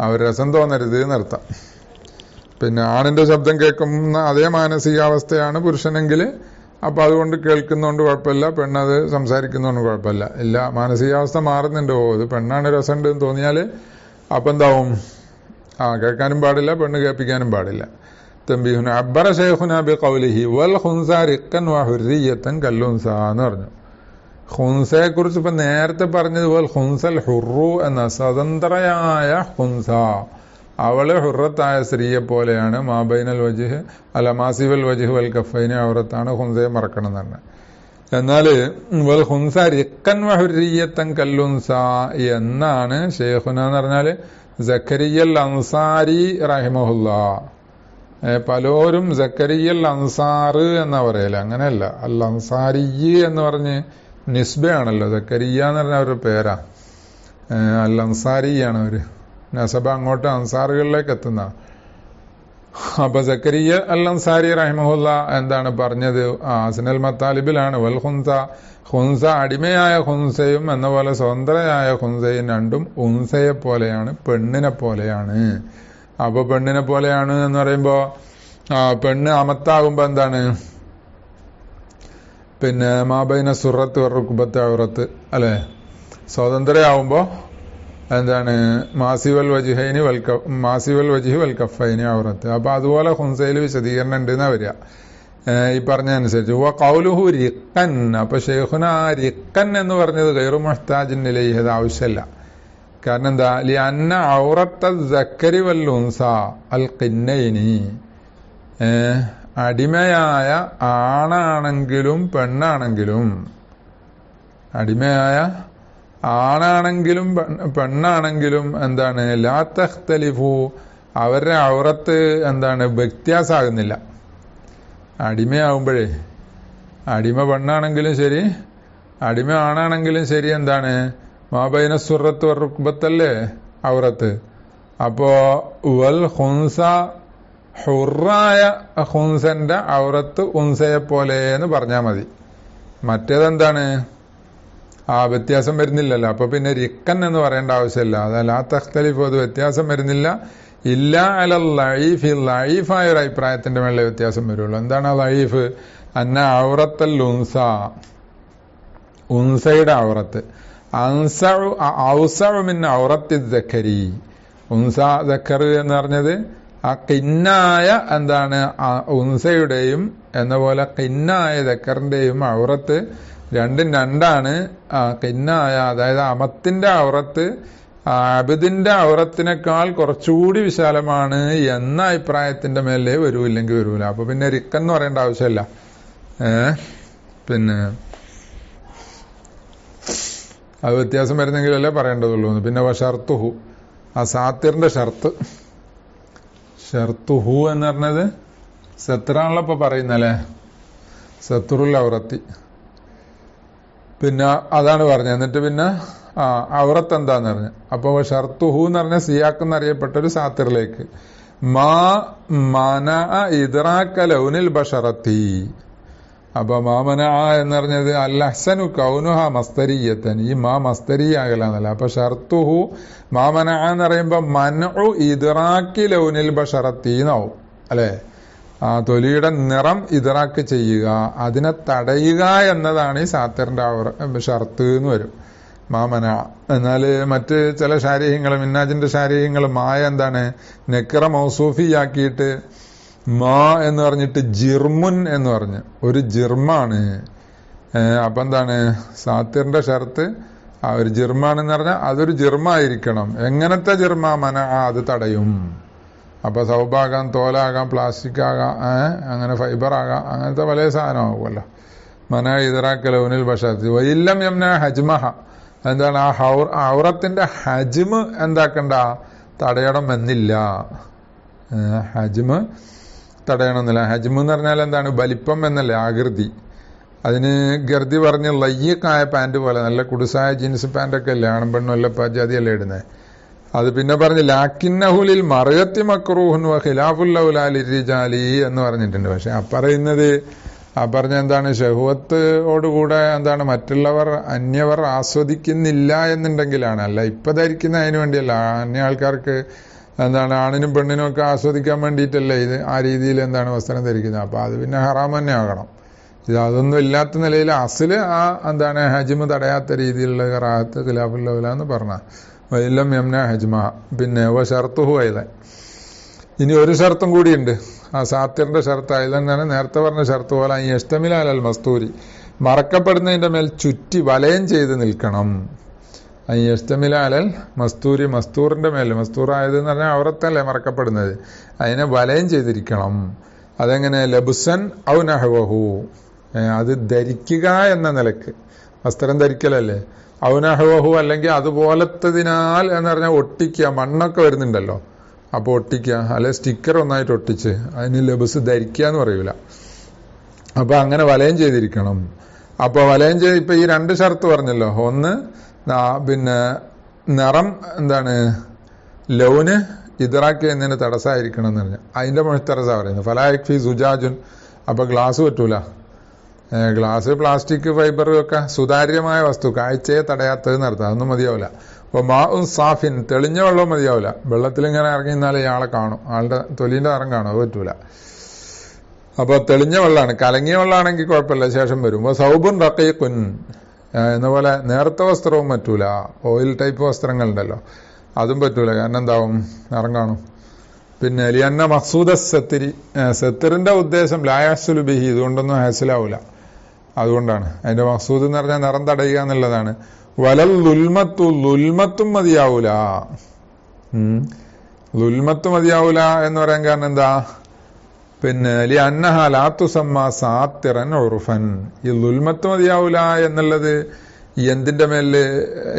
അവർ രസം തോന്നരുത് എന്നർത്ഥം. പിന്നെ ആണിന്റെ ശബ്ദം കേൾക്കുന്ന അതേ മാനസികാവസ്ഥയാണ് പുരുഷനെങ്കിൽ അപ്പൊ അതുകൊണ്ട് കേൾക്കുന്നതുകൊണ്ട് കുഴപ്പമില്ല, പെണ്ണത് സംസാരിക്കുന്നതുകൊണ്ട് കുഴപ്പമില്ല. ഇല്ല, മാനസികാവസ്ഥ മാറുന്നുണ്ടോ, ഇത് പെണ്ണാണ് രസമുണ്ട് എന്ന് തോന്നിയാല് അപ്പൊ എന്താവും, കേൾക്കാനും പാടില്ല, പെണ്ണ് കേൾപ്പിക്കാനും പാടില്ല. തംബീഹുൻ അബ്ബറ ശൈഖുനാ ബിഖൗലിഹി വൽ ഖുൻസ റിഖൻ വഹുർരിയതൻ കല്ലുൻസ എന്ന് പറഞ്ഞു. ഖുൻസയെ കുറിച്ച് ഇപ്പൊ നേരത്തെ പറഞ്ഞതുപോലെ ഖുൻസൽ ഹുറു എന്ന സ്വതന്ത്രയായ ഖുൻസ, അവള് ഹുറത്തായ സ്ത്രീയെ പോലെയാണ്. മാബൈനൽ വജ്ഹ് അല്ല മാസിവൽ വജ്ഹ് വൽ കഫൈന അവറത്താണ്, ഖുൻസയെ മറക്കണം എന്ന് പറഞ്ഞത്. എന്നാല് വൽ ഖുൻസ റിഖൻ വഹുർരിയതൻ കല്ലുൻസ എന്നാണ് ശൈഖുന എന്ന് പറഞ്ഞാല് സക്കരിയൽ അൻസാരി റഹിമഹുല്ലാ. പലരും സക്കരിയൽ അൻസാർ എന്നാ പറയല, അങ്ങനെയല്ല. അൽ അൻസാരി എന്ന് പറഞ്ഞ് നിസ്ബയാണല്ലോ. സക്കരിയ എന്ന് പറഞ്ഞ അവരുടെ പേരാ, അൽ അൻസാരിയാണ് അവര്. നസബ അങ്ങോട്ട് അൻസാറുകളിലേക്ക് എത്തുന്ന. അപ്പൊ സക്കരിയ അൽ അൻസാരി റഹിമഹുല്ല എന്താണ് പറഞ്ഞത്? ഹസ്നൽ മത്താലിബിലാണ്. വൽ ഖുൻസ, ഖുൻസ അടിമയായ ഖുൻസയും എന്ന പോലെ സ്വതന്ത്രയായ ഖുൻസയും രണ്ടും ഉൻസയെ പോലെയാണ്, പെണ്ണിനെ പോലെയാണ്. അപ്പൊ പെണ്ണിനെ പോലെയാണ് എന്ന് പറയുമ്പോ പെണ്ണ് അമത്താകുമ്പോ എന്താണ്, പിന്നെ മാബൈന സുറത്ത് റുക്ബത്ത് ഔറത്ത് അല്ലെ, സ്വതന്ത്രയാവുമ്പോ എന്താണ് മാസിവൽ വജ്ഹൈനി മാസിവൽ വജ്ഹി വൽ കഫൈനി ഔറത്ത്. അപ്പൊ അതുപോലെ ഖുൻസയിൽ വിശദീകരണം ഉണ്ട് എന്നാ വരിക ഈ പറഞ്ഞ അനുസരിച്ച്. ഖൗലുഹു റിഖൻ, അപ്പൊ ശൈഖുന റിഖൻ എന്ന് പറഞ്ഞത് ഗൈറു മുഹ്താജിൻ ഇലൈഹി, അത് ആവശ്യമല്ല. കാരണം എന്താ, ലി അന്ന ഔറത്ത സക്കരി വൽ ഉൻസ അൽ ഖിന്നൈനി, അടിമയായ ആണാണെങ്കിലും പെണ്ണാണെങ്കിലും, അടിമയായ ആണാണെങ്കിലും പെണ്ണാണെങ്കിലും എന്താണ്, ലാ തഖ്തലിഫു, അവരുടെ ഔറത്ത് എന്താണ് വ്യത്യാസമാകുന്നില്ല. അടിമയാവുമ്പോഴേ, അടിമ പെണ്ണാണെങ്കിലും ശരി അടിമ ആണാണെങ്കിലും ശരി എന്താണ്, മാബൈന സുറത്ത് റുക്ബത്തല്ലേ ഔറത്ത്. അപ്പോ വൽ ഖുൻസ, ഹുറായ ഖുൻസന്റെ ഔറത്ത് ഉൻസയെ പോലെ എന്ന് പറഞ്ഞാൽ മതി. മറ്റേതെന്താണ്, വ്യത്യാസം വരുന്നില്ലല്ലോ. അപ്പൊ പിന്നെ റിക്കൻ എന്ന് പറയേണ്ട ആവശ്യമില്ല. അതല്ല തഖ്തലിഫു, അത് വ്യത്യാസം വരുന്നില്ല. ഇല്ല അലൽ ലഈഫ്, ലഈഫായ ഒരു അഭിപ്രായത്തിന്റെ മേലെ വ്യത്യാസം വരുള്ളൂ. എന്താണ് ലഈഫ്? അന്ന ഔറത്തൽ ഉൻസ, ഉൻസയുടെ ഔറത്ത് ഔസഉ മിൻ ഔറത്തി ദക്കരി. ഉൻസ ദക്കർ എന്ന് പറഞ്ഞത് ആ കിന്നായ എന്താണ് ഉൻസയുടെയും എന്ന പോലെ കിന്നായ ദക്കറിന്റെയും ഔറത്ത് രണ്ടും രണ്ടാണ്. കിന്നായ അതായത് അമത്തിന്റെ ഔറത്ത് അബദിന്റെ ഔറത്തിനേക്കാൾ കുറച്ചുകൂടി വിശാലമാണ് എന്ന അഭിപ്രായത്തിന്റെ മേലെ വരൂ, ഇല്ലെങ്കിൽ വരൂല. അപ്പൊ പിന്നെ റിക്കെന്ന് പറയേണ്ട ആവശ്യമില്ല. പിന്നെ അത് വ്യത്യാസം വരുന്നെങ്കിലല്ലേ പറയേണ്ടതുള്ളൂ. പിന്നെ ഷർത്തുഹു, ആ സാത്തിറിന്റെ ഷർത്തുഹു എന്ന് പറഞ്ഞത് സത്രാണല്ലോ ഇപ്പൊ പറയുന്നല്ലേ, സത്തുറുൽ ഔറത്തി. പിന്നെ അതാണ് പറഞ്ഞത്. എന്നിട്ട് പിന്നെ ഔറത്ത് എന്താന്ന് പറഞ്ഞു. അപ്പൊ ഷർത്തുഹു എന്ന് പറഞ്ഞ സിയാഖ് അറിയപ്പെട്ട ഒരു സാത്തിറിലേക്ക് മാ മന ഇദ്റാക ലൗനിൽ ബഷറത്തി. അപ്പൊ മാമന എന്ന് പറഞ്ഞത് അൽ അഹ്സനു കൗനുഹ മസ്തരിയത്തൻ, ഈ മാ മസ്തരിയാകലാന്നല്ല. അപ്പൊ ഷർത്തുഹു മാമന എന്ന് പറയുമ്പോ മനഉ ഇദ്റാക്കി ലൗനിൽ ബഷറത്തി എന്നാവും അല്ലെ. തൊലിയുടെ നിറം ഇദ്റാക്ക് ചെയ്യുക, അതിനെ തടയുക എന്നതാണ് ഈ സാത്തിറിന്റെ ഷർത്ത് എന്ന് വരും, മാമന. എന്നാല് മറ്റ് ചില ശാരീഹ്യങ്ങൾ, മിന്നാജിന്റെ ശാരീഹ്യങ്ങൾ മായ എന്താണ് നെക്കിറ മൗസൂഫിയാക്കിയിട്ട് മാ എന്ന് പറഞ്ഞിട്ട് ജിർമുൻ എന്ന് പറഞ്ഞ് ഒരു ജിർമാണ്. അപ്പൊ എന്താണ് സാത്തിറിന്റെ ഷർത്ത് ഒരു ജിർമാണെന്ന് പറഞ്ഞാൽ അതൊരു ജിർമായിരിക്കണം. എങ്ങനത്തെ ജിർമ? മന, അത് തടയും. അപ്പൊ സൗബാകാം, തോലാകാം, പ്ലാസ്റ്റിക് ആകാം, അങ്ങനെ ഫൈബർ ആകാം, അങ്ങനത്തെ പല സാധനമാകുമല്ലോ. മന ഇദ്റാക്കലൗനിൽ ബഷറത്തി വയില്ലം യംന ഹജ്മഹ. എന്താണ് ആ ഔറത്തിന്റെ ഹജ്മ് എന്താക്കണ്ട, തടയണം എന്നില്ല. ഹജ്മ് തടയണമെന്നില്ല. ഹജ്മ് എന്ന് പറഞ്ഞാൽ എന്താണ്? വലിപ്പം എന്നല്ലേ, ആകൃതി. അതിന് ഗർദി പറഞ്ഞ് ലയ്യക്കായ പാന്റ് പോലെ, നല്ല കുടുസായ ജീൻസ് പാന്റൊക്കെ അല്ലേ ആണും പെണ്ണും അല്ല ജാതിയല്ലേ ഇടുന്നത്. അത് പിന്നെ പറഞ്ഞ് ലാക്കിന്നഹുലിൽ മറിയത്തി മക്റൂഹുൻ വ ഖിലാഫുൽ ഔലാലി റിജാലി എന്ന് പറഞ്ഞിട്ടുണ്ട്. പക്ഷെ പറയുന്നത് പറഞ്ഞ എന്താണ്, ഷഹുവത്തോടുകൂടെ എന്താണ് മറ്റുള്ളവർ അന്യവർ ആസ്വദിക്കുന്നില്ല എന്നുണ്ടെങ്കിലാണ്. അല്ല ഇപ്പൊ ധരിക്കുന്ന അതിന് വേണ്ടിയല്ല, അന്യ ആൾക്കാർക്ക് എന്താണ് ആണിനും പെണ്ണിനും ഒക്കെ ആസ്വദിക്കാൻ വേണ്ടിയിട്ടല്ലേ ഇത് ആ രീതിയിൽ എന്താണ് വസ്ത്രം ധരിക്കുന്നത്. അപ്പൊ അത് പിന്നെ ഹറാം തന്നെ ആകണം. ഇത് അതൊന്നും ഇല്ലാത്ത നിലയിൽ അസില് എന്താണ് ഹജ്മ് തടയാത്ത രീതിയിലുള്ള ഖറാഅത്ത് ഖിലാഫുൽ ഔല എന്ന് പറഞ്ഞ വയില്ലം യംന ഹജ്മ. പിന്നെ ഷർത്തുഹു അയ്ലൻ, ഇനി ഒരു ഷർത്തും കൂടിയുണ്ട്. ആ സാത്തിറിന്റെ ഷർത്ത് അയ്ലൻ എന്നാണ് നേരത്തെ പറഞ്ഞ ഷർത്ത് പോലെ ഈ ഇഷ്തമില അലൽ മസ്തൂരി, മറക്കപ്പെടുന്നതിന്റെ മേൽ ചുറ്റി വലയം ചെയ്ത് നിൽക്കണം. ഈ ഇഷ്തമില അലൽ മസ്തൂരി, മസ്തൂറിന്റെ മേൽ, മസ്തൂറായത് എന്ന് പറഞ്ഞാൽ ഔറത്തല്ലേ മറക്കപ്പെടുന്നത്, അതിനെ വലയം ചെയ്തിരിക്കണം. അതെങ്ങനെ? ലബുസൻ ഔ നഹ്വഹു, അത് ധരിക്കുക എന്ന നിലക്ക്, വസ്ത്രം ധരിക്കലല്ലേ. ഔനഹ്വഹു അല്ലെങ്കിൽ അതുപോലത്തതിനാൽ എന്ന് പറഞ്ഞാൽ ഒട്ടിക്കുക, മണ്ണൊക്കെ വരുന്നുണ്ടല്ലോ, അപ്പൊ ഒട്ടിക്കുക, അല്ലെ സ്റ്റിക്കർ ഒന്നായിട്ട് ഒട്ടിച്ച്, അതിന് ലബുസ് ധരിക്കുക എന്ന് പറയൂല. അപ്പൊ അങ്ങനെ വലയം ചെയ്തിരിക്കണം. അപ്പൊ വലയം ചെയ്ത് ഇപ്പൊ ഈ രണ്ട് ഷർത്ത് പറഞ്ഞല്ലോ. ഒന്ന് പിന്നെ നിറം എന്താണ് ലൗന് ഇദ്റാക്ക് എന്നതിന് തടസ്സമായിരിക്കണം എന്ന് പറഞ്ഞാൽ അതിന്റെ മുഹ്തറസ പറയുന്നത് ഫലായക് ഫി സുജാജുൻ. അപ്പൊ ഗ്ലാസ് പറ്റൂല. ഗ്ലാസ്, പ്ലാസ്റ്റിക്, ഫൈബർ ഒക്കെ സുതാര്യമായ വസ്തു, കാഴ്ചയെ തടയാത്തത് നടത്താം, അതൊന്നും മതിയാവില്ല. അപ്പൊ മാഉൻ സാഫിൻ, തെളിഞ്ഞ വെള്ളവും മതിയാവില്ല. വെള്ളത്തിൽ ഇങ്ങനെ ഇറങ്ങി നിന്നാലേ ഇയാളെ കാണും, ആളുടെ തൊലിന്റെ നിറം കാണും, അത് പറ്റൂല. അപ്പൊ തെളിഞ്ഞ വെള്ളമാണ്. കലങ്ങിയ വെള്ളമാണെങ്കിൽ കുഴപ്പമില്ല, ശേഷം വരും. അപ്പൊ സൗബുൻ റഖീഖുൻ എന്ന പോലെ നേർത്ത വസ്ത്രവും പറ്റൂല. ഓയിൽ ടൈപ്പ് വസ്ത്രങ്ങളുണ്ടല്ലോ, അതും പറ്റൂല. കാരണം എന്താവും? നിറം കാണും. പിന്നെ ലിയന്ന മഖ്സൂദ സത്തിരി, സത്തിറിന്റെ ഉദ്ദേശം ലായഹ്സുലു ബിഹി, ഇതുകൊണ്ടൊന്നും ഹാസിലാവൂല. അതുകൊണ്ടാണ് അതിന്റെ മഖ്സൂദ് എന്ന് പറഞ്ഞാൽ നിറം തടയുക എന്നുള്ളതാണ്. വലൽ ലുൽമത്തു, ലുൽമത്തും മതിയാവൂല. ലുൽമത്ത് മതിയാവൂല എന്ന് പറയാൻ കാരണം എന്താ? പിന്നെ ലി അന്നഹ ലാ തുസമ്മ സാത്തിറൻ ഉറുഫൻ, ഈ ലുൽമത്ത് മതിയാവൂല എന്നുള്ളത് എന്തിന്റെ മേല്,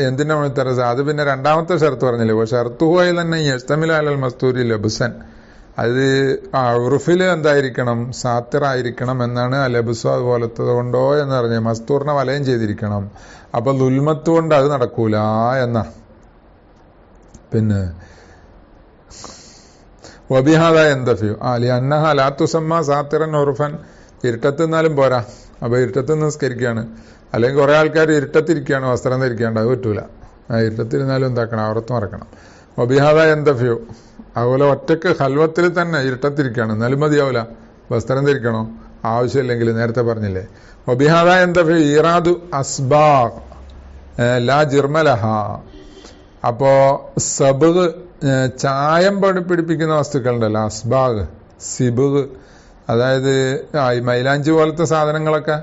എന്തിന്റെ മുഴത്തറസ? അത് പിന്നെ രണ്ടാമത്തെ ഷർത്ത് പറഞ്ഞില്ലേ. ഷർത്തുഹുവായി തന്നെ യസ്തമില അലൽ മസ്തൂരി ലബുസൻ, അത് ഉറുഫില് എന്തായിരിക്കണം? സാത്തിറായിരിക്കണം എന്നാണ്. ലബുസോ അതുപോലത്തത് കൊണ്ടോ എന്ന് പറഞ്ഞ് മസ്തൂറിനെ വലയം ചെയ്തിരിക്കണം. അപ്പൊ ലുൽമത്ത് കൊണ്ട് അത് നടക്കൂല എന്നാ. പിന്നെ വബിഹാദ എന്തഫ്യു അലി അന്നഹ ലാ തുസമ്മ സാത്തിറൻ ഉറുഫൻ, ഇരുട്ടത്ത് നിന്നാലും പോരാ. അപ്പൊ ഇരുട്ടത്ത് നിസ്കരിക്കുകയാണ്, അല്ലെങ്കിൽ കുറെ ആൾക്കാർ ഇരുട്ടത്തിരിക്കുകയാണ് വസ്ത്രം ധരിക്കാണ്ട്, അത് പറ്റൂല. ഇരുട്ടത്തിരുന്നാലും എന്താക്കണം, അവറത്ത് മറക്കണം. ഒബിഹാദ എന്തഫ്യൂ, അതുപോലെ ഒറ്റക്ക് ഹൽവത്തിൽ തന്നെ ഇരുട്ടത്തിരിക്കുകയാണ്, എന്നാലും മതിയാവില്ല, വസ്ത്രം ധരിക്കണോ, ആവശ്യമില്ലെങ്കിൽ, നേരത്തെ പറഞ്ഞില്ലേ. ഒബിഹാദ എന്തഫ്യൂ ഈറാദു അസ്ബാഗ് ലാ ജിർമലഹ. അപ്പോ സബ് ചായം പിടിപ്പിക്കുന്ന വസ്തുക്കളുണ്ടല്ലോ, അസ്ബാഗ്, സിബുഗ്, അതായത് ഈ മൈലാഞ്ചി പോലത്തെ സാധനങ്ങളൊക്കെ.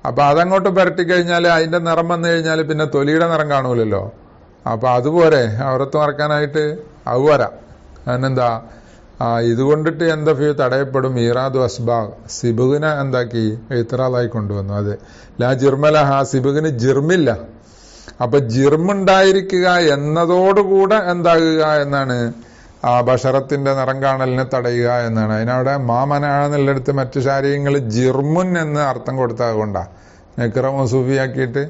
അപ്പൊ അതങ്ങോട്ട് പുരട്ടിക്കഴിഞ്ഞാൽ അതിന്റെ നിറം വന്നു കഴിഞ്ഞാൽ പിന്നെ തൊലിയുടെ നിറം കാണൂലല്ലോ. അപ്പൊ അതുപോലെ അവറത്ത് മറക്കാനായിട്ട് അത് വരാം. അതിനെന്താ, ഇതുകൊണ്ടിട്ട് എന്തഫ്യൂ തടയപ്പെടും. ഈറാദു അസ്ബാഗ്, സിബുഗിനെ എന്താക്കി ഇത്രാദായി കൊണ്ടുവന്നു. അത് ലാ ജിർമലഹ, സിബുഗിന് ജിർമില്ല. അപ്പൊ ജിർമുണ്ടായിരിക്കുക എന്നതോടുകൂടെ എന്താകുക എന്നാണ്, ബഷറത്തിന്റെ നിറം കാണലിനെ തടയുക എന്നാണ്. അതിനവിടെ മാമനാണെന്നുള്ളിടത്ത് മറ്റു ശാരീരങ്ങൾ ജിർമുൻ എന്ന് അർത്ഥം കൊടുത്തതുകൊണ്ടാ നെക്ര മസൂഫിയാക്കിയിട്ട്.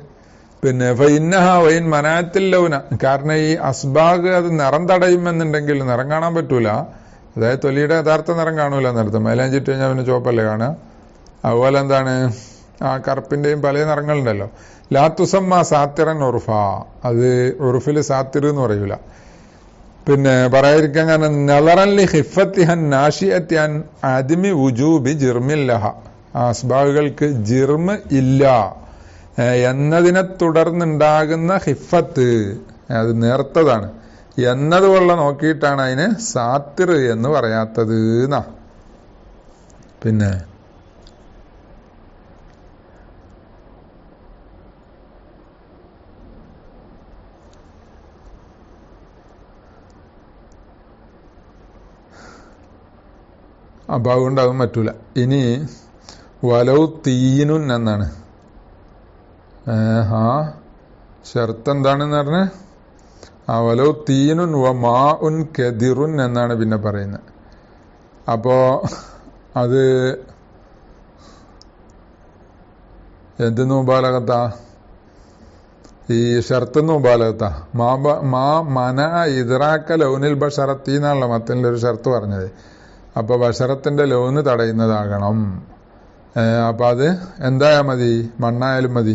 പിന്നെ ഫൈന്നഹ വൈൻ മനാത്തിൽ ലൗന, കാരണം ഈ അസ്ബാഗ് അത് നിറം തടയുമെന്നുണ്ടെങ്കിൽ നിറം കാണാൻ പറ്റൂല, അതായത് തൊലിയുടെ യഥാർത്ഥ നിറം കാണൂല എന്നർത്ഥം. മൈലാഞ്ചിട്ട് കഴിഞ്ഞാൽ പിന്നെ ചുവപ്പല്ലേ കാണുക. അതുപോലെ എന്താണ്, ആ കറുപ്പിന്റെയും പല നിറങ്ങളുണ്ടല്ലോ. ലാത്തുസമ്മ സാത്തിറൻ ഉറുഫ, അത് ഉറുഫിൽ സാത്തിർ എന്ന് പറയൂല. പിന്നെ പറയാതിരിക്കാൻ കാരണം നളറല്ലി ഹിഫത്തിഹൻ നാഷിഅത്തിൻ അദ്മി വുജൂബി ജിർമില്ലഹ, അസ്ബാബുകൾക്ക് ജിർമ് ഇല്ല എന്നതിനെ തുടർന്നുണ്ടാകുന്ന ഹിഫത്ത്, അത് നേർത്തതാണ് എന്നതുകൊള്ള നോക്കിയിട്ടാണ് അതിന് സാത്തിർ എന്ന് പറയാത്തത് എന്നാ. പിന്നെ അപ്പൊ അതുകൊണ്ട് അതും പറ്റൂല. ഇനി വലൗ തീനുൻ എന്നാണ്. ഷർത്ത് എന്താണെന്ന് പറഞ്ഞ്, വലൗ തീനുൻ വ മാ ഉൻ കെതിറുൻ എന്നാണ് പിന്നെ പറയുന്നത്. അപ്പോ അത് എന്തെന്ന് മുബാലകത്താ, ഈ ഷർത്തുന്ന് മുബാലകത്താ. മാ മന ഇദ്റാക്ക ലൗനിൽ ബഷറത്തി എന്നാണല്ലോ മത്തിലൊരു ഷർത്ത് പറഞ്ഞത്. അപ്പൊ ബഷറത്തിന്റെ ലോന് തടയുന്നതാകണം. അപ്പൊ അത് എന്തായാ മതി, മണ്ണായാലും മതി.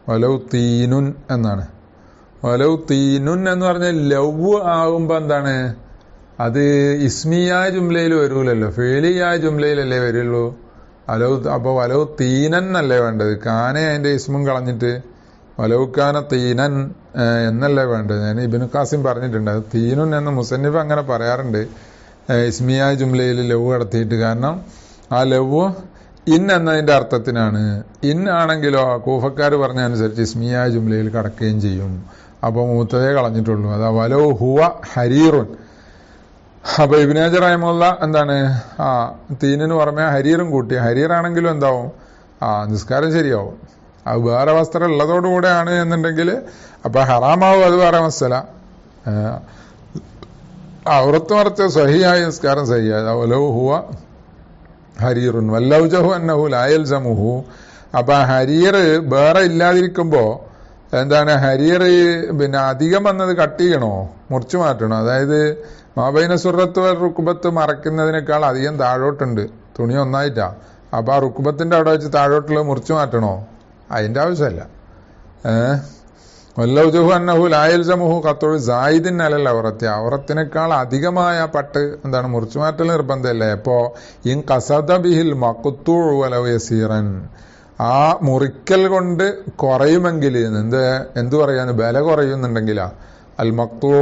വലൗ തീനുൻ എന്നാണ്. വലൗ തീനുൻ എന്ന് പറഞ്ഞാൽ ലവ് ആകുമ്പോ എന്താണ്, അത് ഇസ്മിയായ ജുംലയിൽ വരൂലല്ലോ, ഫേലിയായ ജുംലയിലല്ലേ വരുള്ളൂ. അപ്പൊ വലൗ തീനൻ എന്നല്ലേ വേണ്ടത്. കാനെ അതിന്റെ ഇസ്മും കളഞ്ഞിട്ട് വലൗക്കാന തീനൻ എന്നല്ലേ വേണ്ടത്. ഞാൻ ഇബ്നു ഖാസിം പറഞ്ഞിട്ടുണ്ട്, അത് തീനുൻ എന്ന് മുസന്നിഫ് അങ്ങനെ പറയാറുണ്ട് ഇസ്മിയായ ജുംലയിൽ ലവ് കടത്തിയിട്ട്. കാരണം ആ ലവ് ഇൻ എന്നതിന്റെ അർത്ഥത്തിനാണ്. ഇൻ ആണെങ്കിലോ കൂഫക്കാർ പറഞ്ഞ അനുസരിച്ച് ഇസ്മിയായ ജുംലയിൽ കടക്കുകയും ചെയ്യും. അപ്പൊ മൂത്തതേ കളഞ്ഞിട്ടുള്ളൂ. അതാ വലോ ഹുവ ഹരീറുൻ. അപ്പൊ ഇബ്നു ഹജർ റഹിമഹുല്ലാ എന്താണ്, തീനിന് പുറമെ ഹരീറും കൂട്ടി. ഹരീറാണെങ്കിലും എന്താവും, നിസ്കാരം ശരിയാവും. അത് വേറെ വസ്ത്രം ഉള്ളതോടുകൂടെയാണ് എന്നുണ്ടെങ്കിൽ അപ്പൊ ഹറാമാവും, അത് വേറെ മസല. ഔറത്ത് മറച്ച് സഹിയായ നിസ്കാരം സഹിയായ വലോ ഹുവ ഹരീറുൻ വല്ലൗജഹു അന്നഹു ലായൽസമുഹു. അപ്പൊ ഹരീർ വേറെ ഇല്ലാതിരിക്കുമ്പോ എന്താണ്, ഹരീർ പിന്നെ അധികം വന്നത് കട്ട് ചെയ്യണോ, മുറിച്ചു മാറ്റണോ? അതായത് മാബൈന സുറത്ത് റുക്കുബത്ത് മറക്കുന്നതിനേക്കാൾ അധികം താഴോട്ടുണ്ട്, തുണി ഒന്നായിട്ടാ. അപ്പൊ ആ റുക്കുബത്തിന്റെ അവിടെ വെച്ച് താഴോട്ടുള്ളത് മുറിച്ചു മാറ്റണോ? അതിന്റെ ആവശ്യമല്ല. വല്ലൗജഹു അന്നഹു ലായൽസമുഹു ഖത്ഉ സായിദിൻ അലൽ ഔറത്തി, ഔറത്തിനേക്കാൾ അധികമായ പട്ട് എന്താണ് മുറിച്ചു മാറ്റൽ നിർബന്ധമല്ലേ. അപ്പോ ഇൻ ഖസദ ബിഹിൽ മഖ്തു വലൗ യസീറൻ, ആ മുറിക്കൽ കൊണ്ട് കുറയുമെങ്കിൽ എന്ത് പറയാന്ന്, ബല കുറയുന്നുണ്ടെങ്കിലാ അൽ മഖ്തു,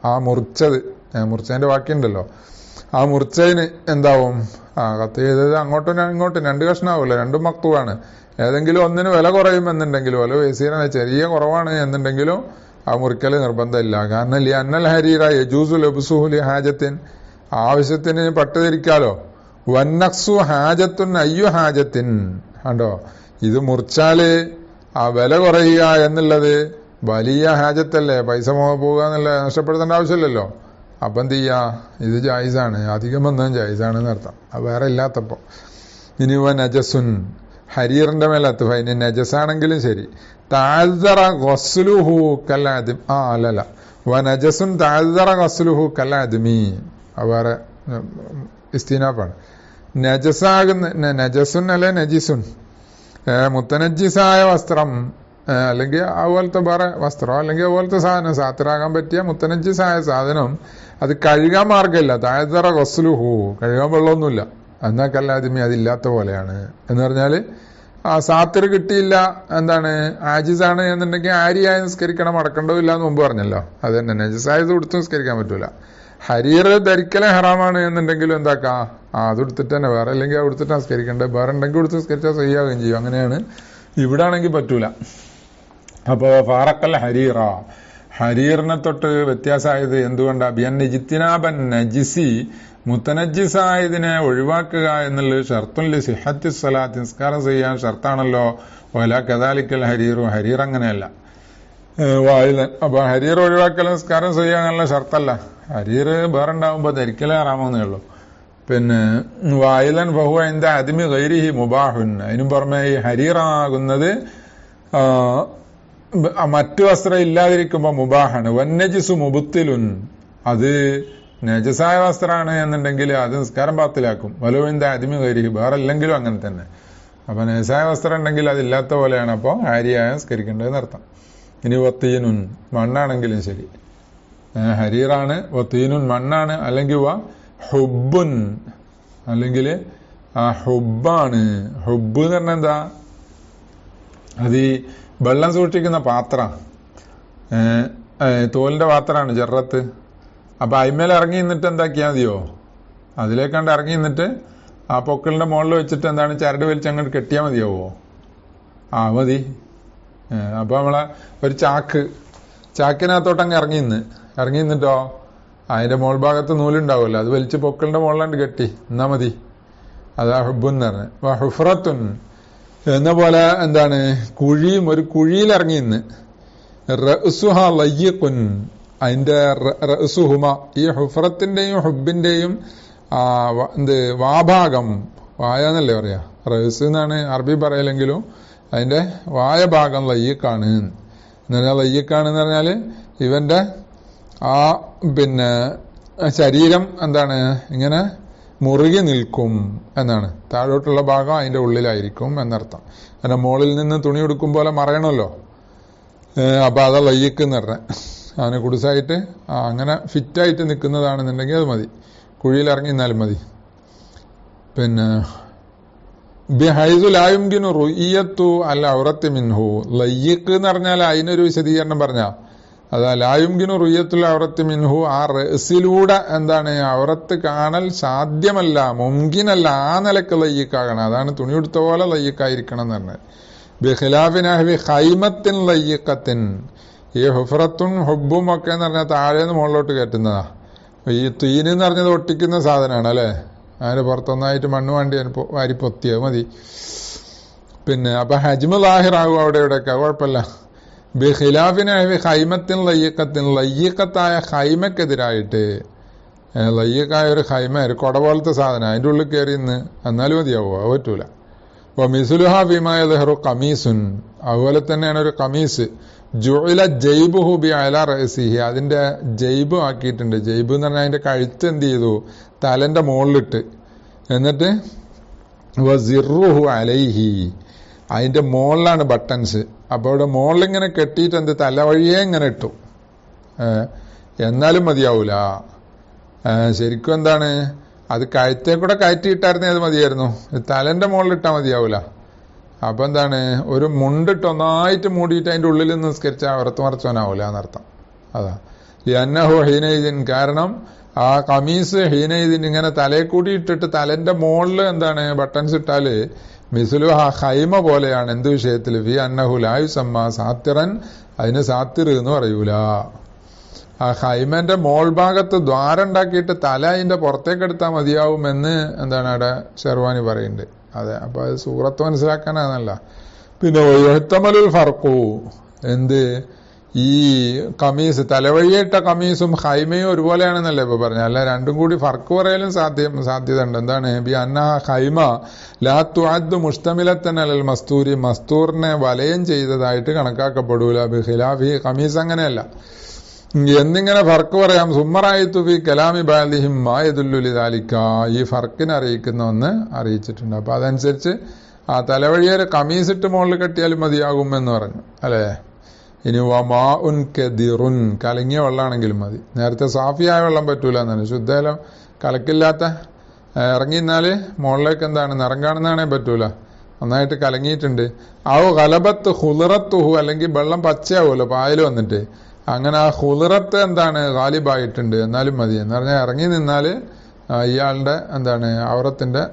ആ മുറിച്ചതിന്റെ ബാക്കിയുണ്ടല്ലോ, ആ മുറിച്ചതിന് എന്താവും, കത്ത് ചെയ്തത് അങ്ങോട്ടും ഇങ്ങോട്ടും രണ്ട് കഷ്ണാവൂല്ലോ, രണ്ടും മഖ്തുവാണ്. ഏതെങ്കിലും ഒന്നിന് വില കുറയുമെന്നുണ്ടെങ്കിലും വല്ല യസീറൻ ചെറിയ കുറവാണ് എന്നുണ്ടെങ്കിലും ആ മുറിക്കൽ നിർബന്ധമില്ല. കാരണം ലിഅന്നൽ ഹരീറ യജൂസു ലബ്സുഹു ലിഹാജത്തിൻ, ആവശ്യത്തിന് പട്ട് ധരിക്കാലോ. വന്നഖ്സു ഹാജത്തുൻ അയ്യു ഹാജത്തിൻ, കണ്ടോ, ഇത് മുറിച്ചാല് ആ വില കുറയുക എന്നുള്ളത് വലിയ ഹാജത്തല്ലേ, പൈസ പോവുക എന്നുള്ള നഷ്ടപ്പെടുത്തേണ്ട ആവശ്യമില്ലല്ലോ. അപ്പം എന്ത് ചെയ്യാ, ഇത് ജായിസാണ്, അധികം വന്നതും ജായിസാണെന്ന് അർത്ഥം, അത് വേറെ ഇല്ലാത്തപ്പോ. ഇനി വ നജസുൻ, ഹരീറിന്റെ മേലത്ത് ഫൈന് നജസാണെങ്കിലും ശരി. താഴ്തറ ഗസ്ലുഹു കല്ലാദിം, അല്ലല്ല, വ നജസുൻ താഴ്തറ ഗസ്ലുഹു കല്ലാദിമി, വേറെ ഇസ്തിനാഫാണ്. നജസാകുന്ന നജസുൻ അല്ലെ നജിസുൻ, മുത്തനജിസായ വസ്ത്രം അല്ലെങ്കിൽ അതുപോലത്തെ വേറെ വസ്ത്രം അല്ലെങ്കിൽ അതുപോലത്തെ സാധനം സാത്തിറാകാൻ പറ്റിയ മുത്തനജിസായ സാധനം അത് കഴുകാൻ മാർഗമില്ല. താഴത്തറ ഗസ്ലുഹു, കഴുകാൻ വെള്ളമൊന്നുമില്ല. എന്നാക്കല്ലാദ്യമേ അതില്ലാത്ത പോലെയാണ് എന്ന് പറഞ്ഞാൽ ആ സാത്തിർ കിട്ടിയില്ല, എന്താണ് ആജിസാണ് എന്നുണ്ടെങ്കിൽ ആരിയായി നിസ്കരിക്കണം, അടക്കണ്ടോ ഇല്ല എന്ന് മുമ്പ് പറഞ്ഞല്ലോ. അത് തന്നെ നജസായത് കൊടുത്ത് നിസ്കരിക്കാൻ പറ്റൂല. ഹരീർ ധരിക്കലെ ഹറാമാണ് എന്നുണ്ടെങ്കിലും എന്താക്കാം, അത് എടുത്തിട്ട് തന്നെ വേറെ അല്ലെങ്കിൽ അത് എടുത്തിട്ട് നിസ്കരിക്കണ്ടേ, വേറെ ഉണ്ടെങ്കിൽ കൊടുത്ത് നിസ്കരിച്ചാൽ സഹിയാവുകയും ചെയ്യും. അങ്ങനെയാണ്. ഇവിടെ ആണെങ്കിൽ പറ്റൂല. അപ്പോ ഫാറക്കൽ ഹരീറ, ഹരീറിനെ തൊട്ട് വ്യത്യാസമായത് എന്തുകൊണ്ടാ? ബിയൻ ഇജ്തിനാബൻ നജിസി, മുത്തനജിസായതിനെ ഒഴിവാക്കുക എന്നുള്ളത് ഷർത്തുൽ സിഹത്തി സ്വലാത്ത്, നിസ്കാരം ചെയ്യാൻ ഷർത്താണല്ലോ. വല കദാലിക്കൽ ഹരീറു, ഹരീർ അങ്ങനെയല്ല. വായിലൻ, അപ്പൊ ഹരീർ ഒഴിവാക്കൽ നിസ്കാരം ചെയ്യാനുള്ള ഷർത്തല്ല. ഹരീർ വേറുണ്ടാവുമ്പോ ധരിക്കലേ ഹറാമെന്നേ ഉള്ളൂ. പിന്നെ വായിലൻ ബഹു അതിന്റെ അതിമി ഗൈരിഹി മുബാഹുൻ, അതിനും പുറമെ ഈ ഹരീറാകുന്നത് മറ്റു വസ്ത്രം ഇല്ലാതിരിക്കുമ്പോ മുബാഹാണ്. വന്നജിസു മുബുത്തിലുൻ, അത് നജസായ വസ്ത്രമാണ് എന്നുണ്ടെങ്കിൽ അത് നിസ്കാരം ബാത്തിലാക്കും. വലുവിന്റെ അതിമി ഗൈരിഹി, വേറെ അല്ലെങ്കിലും അങ്ങനെ തന്നെ. അപ്പൊ നജസായ വസ്ത്രം ഉണ്ടെങ്കിൽ അതില്ലാത്ത പോലെയാണ്. അപ്പോ ആരിയായ നിസ്കരിക്കേണ്ടതെന്ന് അർത്ഥം. ഇനി വത്തീനുൻ, മണ്ണാണെങ്കിലും ശരി, ഹരീറാണ്, വത്തീനുൻ മണ്ണാണ്, അല്ലെങ്കിൽ ഹുബുൻ, അല്ലെങ്കിൽ ഹുബാണ്. ഹുബ് എന്ന് പറഞ്ഞാൽ എന്താ? അത് ഈ വെള്ളം സൂക്ഷിക്കുന്ന പാത്രം, തോലിന്റെ പാത്രമാണ് ജറത്ത്. അപ്പൊ അയിമേൽ ഇറങ്ങി നിന്നിട്ട് എന്താക്കിയാൽ മതിയോ, അതിലേക്കാണ്ട് ഇറങ്ങി നിന്നിട്ട് ആ പൊക്കലിന്റെ മുകളിൽ വെച്ചിട്ട് എന്താണ് ചരട് വലിച്ച് അങ്ങോട്ട് കെട്ടിയാൽ മതിയാവോ? മതി. അപ്പൊ നമ്മളെ ഒരു ചാക്കിനകത്തോട്ട് അങ്ങ് ഇറങ്ങി നിന്നിട്ടോ അതിന്റെ മോൾ ഭാഗത്ത് നൂലുണ്ടാവുമല്ലോ, അത് വലിച്ച് പൊക്കലിന്റെ മുകളിലാണ്ട് കെട്ടി എന്നാ മതി. അതാ ഹുബുൻ എന്ന് പറഞ്ഞ. ഹുഫ്രത്തുൻ എന്ന പോലെ എന്താണ് കുഴിയും, ഒരു കുഴിയിൽ ഇറങ്ങി നിന്ന്. റഅ്സുഹ ലയ്യിഖുൻ, അതിന്റെ റഅ്സുഹുമ, ഈ ഹുഫ്രത്തിന്റെയും ഹുബിന്റെയും വാഭാഗം, വായെന്നല്ലേ പറയാ, റഅ്സ് എന്നാണ് അറബി പറയലെങ്കിലും അതിന്റെ വായ ഭാഗം ലയ്യിഖാണ് എന്ന് പറഞ്ഞാൽ, ലയ്യിഖാണെന്ന് പറഞ്ഞാല് ഇവന്റെ ആ പിന്നെ ശരീരം എന്താണ് ഇങ്ങനെ മുറുകി നിൽക്കും എന്നാണ്. താഴോട്ടുള്ള ഭാഗം അതിന്റെ ഉള്ളിലായിരിക്കും എന്നർത്ഥം. കാരണം മുകളിൽ നിന്ന് തുണി ഉടുക്കും പോലെ മറയണമല്ലോ. അപ്പൊ അതാ ലയ്യിക്ക് എന്ന് പറഞ്ഞ അവനെ കുടിസായിട്ട് അങ്ങനെ ഫിറ്റായിട്ട് നിൽക്കുന്നതാണെന്നുണ്ടെങ്കിൽ അത് മതി, കുഴിയിൽ ഇറങ്ങി നിന്നാലും മതി. പിന്നെ ബിഹൈസു ലാ യുംകിനു റുഇയത്തു അൽ ഔറത്തി മിൻഹു, ലയ്യിക്ക് എന്ന് പറഞ്ഞാൽ അതിനൊരു വിശദീകരണം പറഞ്ഞ അതാ ലായുംകിനു റുയ്യത്തുൽ ഔറത്ത് മിൻഹു, ആ റസിലൂടെ എന്താണ് ഔറത്ത് കാണൽ സാധ്യമല്ല, മുംകിനല്ല, ആ നിലക്ക് ലയ്യിക്കാകണം. അതാണ് തുണി എടുത്ത പോലെ ലയ്യിക്കായിരിക്കണം എന്ന് പറഞ്ഞത്. ബിഖിലാഫിനഹ്വി ഖൈമത്തിൻ ലയ്യിക്കത്തിൻ, ഈ ഹുഫ്രത്തും ഹുബും ഒക്കെ എന്ന് പറഞ്ഞാൽ താഴേന്ന് മുകളിലോട്ട് കയറ്റുന്നതാ. ഈ തീന് എന്ന് പറഞ്ഞത് ഒട്ടിക്കുന്ന സാധനമാണ് അല്ലെ, അതിന് പുറത്തൊന്നായിട്ട് മണ്ണ് വേണ്ടി വാരി പൊത്തിയത് മതി. പിന്നെ അപ്പൊ ഹജ്മ് ലാഹിറാകും അവിടെ ഇവിടെയൊക്കെ, കുഴപ്പമില്ല. ബിഖിലാഫിന് ഹൈമത്തിൻ ലയ്യക്കത്തിൻ, ലയ്യക്കത്തായ ഹൈമക്കെതിരായിട്ട്, ലയ്യക്കായ ഒരു ഹൈമ, ഒരു കൊട പോലത്തെ സാധനം അതിൻ്റെ ഉള്ളിൽ കയറി നിന്ന് എന്നാലും മതിയാവോ? അത് പറ്റൂല. അപ്പൊ മിസുലുഹ ഫീമായ ലഹ്റു കമീസുൻ, അതുപോലെ തന്നെയാണ് ഒരു കമീസ്. ജുഇല ജൈബുഹു ബി അല റഅസിഹി, അതിന്റെ ജൈബ് ആക്കിയിട്ടുണ്ട്. ജൈബ് എന്ന് പറഞ്ഞാൽ അതിന്റെ കഴുത്ത് എന്ത് ചെയ്തു, തലന്റെ മുകളിലിട്ട്, എന്നിട്ട് വസിറുഹു അലൈഹി, അതിന്റെ മുകളിലാണ് ബട്ടൺസ്. അപ്പൊ ഇവിടെ മുകളിലിങ്ങനെ കെട്ടിയിട്ട് എന്ത് തല വഴിയേ ഇങ്ങനെ ഇട്ടു, എന്നാലും മതിയാവൂല. ശരിക്കും എന്താണ് അത് കഴുത്തേ കൂടെ കയറ്റിയിട്ടായിരുന്നേ അത് മതിയായിരുന്നു, തലന്റെ മുകളിലിട്ടാൽ മതിയാവൂല. അപ്പൊ എന്താണ് ഒരു മുണ്ടിട്ട് ഒന്നായിട്ട് മൂടിയിട്ട് അതിന്റെ ഉള്ളിൽ നിസ്കരിച്ചാൽ ഉറത്ത് മറച്ചോനാവൂല എന്നർത്ഥം. അതാ എന്നഹു ഹീനൈദിൻ, കാരണം ആ കമീസ് ഹീനൈദിൻ ഇങ്ങനെ തലയെ കൂടി ഇട്ടിട്ട് തലന്റെ മുകളിൽ എന്താണ് ബട്ടൺസ് ഇട്ടാല് മിസുലു ഹൈമ പോലെയാണ്. എന്ത് വിഷയത്തിൽ? ഫി അന്നഹു ലായുസമ്മ സാത്തിറൻ, അതിന് സാത്തിർ എന്ന് പറയൂല. ആ ഹൈമന്റെ മോൾ ഭാഗത്ത് ദ്വാരം ഉണ്ടാക്കിയിട്ട് തല അതിന്റെ പുറത്തേക്ക് എടുത്താൽ മതിയാവുമെന്ന് എന്താണ് അവിടെ ഷെർവാനി പറയുന്നുണ്ട്. അതെ, അപ്പൊ അത് സൂറത്ത് മനസ്സിലാക്കാനാണല്ല. പിന്നെ ഒഴുത്തമലുൽ ഫർക്കു, എന്ത് ഈ കമീസ് തലവഴിയിട്ട കമീസും ഹൈമയും ഒരുപോലെയാണെന്നല്ലേ ഇപ്പൊ പറഞ്ഞ, അല്ല രണ്ടും കൂടി ഫർക്ക് പറയലും സാധ്യത ഉണ്ട്. എന്താണ്? ബി അന്ന ഹൈമ ലാ തുഅദ്ദു മുസ്തമിലത്തൻ അലൽ മസ്തൂരി, മസ്തൂറിനെ വലയം ചെയ്തതായിട്ട് കണക്കാക്കപ്പെടൂല. ബി ഖിലാഫി, കമീസ് അങ്ങനെയല്ല. എന്നിങ്ങനെ ഫർക്ക് പറയാം. സുമ്മറായിത്തു ഫി കലാമി ബാലിഹിം മാ യദുല്ലു ലിദാലിക, ഈ ഫർക്കിനെ അറിയിക്കുന്ന ഒന്ന് അറിയിച്ചിട്ടുണ്ട്. അപ്പൊ അതനുസരിച്ച് ആ തലവഴിയൊരു കമീസിട്ട് മുകളിൽ കെട്ടിയാലും മതിയാകും എന്ന് പറഞ്ഞു അല്ലേ. ഇനി വമാ ഉൻ കെദിറുൻ, കലങ്ങിയ വെള്ളമാണെങ്കിലും മതി. നേരത്തെ സാഫിയായ വെള്ളം പറ്റൂല എന്നാണ്, ശുദ്ധജലം കലക്കില്ലാത്ത ഇറങ്ങിന്നാല് മുകളിലേക്ക് എന്താണ് നിറം കാണുന്നതാണേ പറ്റൂല, നന്നായിട്ട് കലങ്ങിയിട്ടുണ്ട്. ഔ ഗലബത്ത് ഹുലറത്തുഹു, അല്ലെങ്കിൽ വെള്ളം പച്ചയാവുമല്ലോ പായൽ വന്നിട്ട്, അങ്ങനെ ആ ഹുലറത്ത് എന്താണ് ഗാലിബായിട്ടുണ്ട് എന്നാലും മതി. എന്ന് പറഞ്ഞാൽ ഇറങ്ങി നിന്നാൽ ഇയാളുടെ എന്താണ് ഔറത്തിന്റെ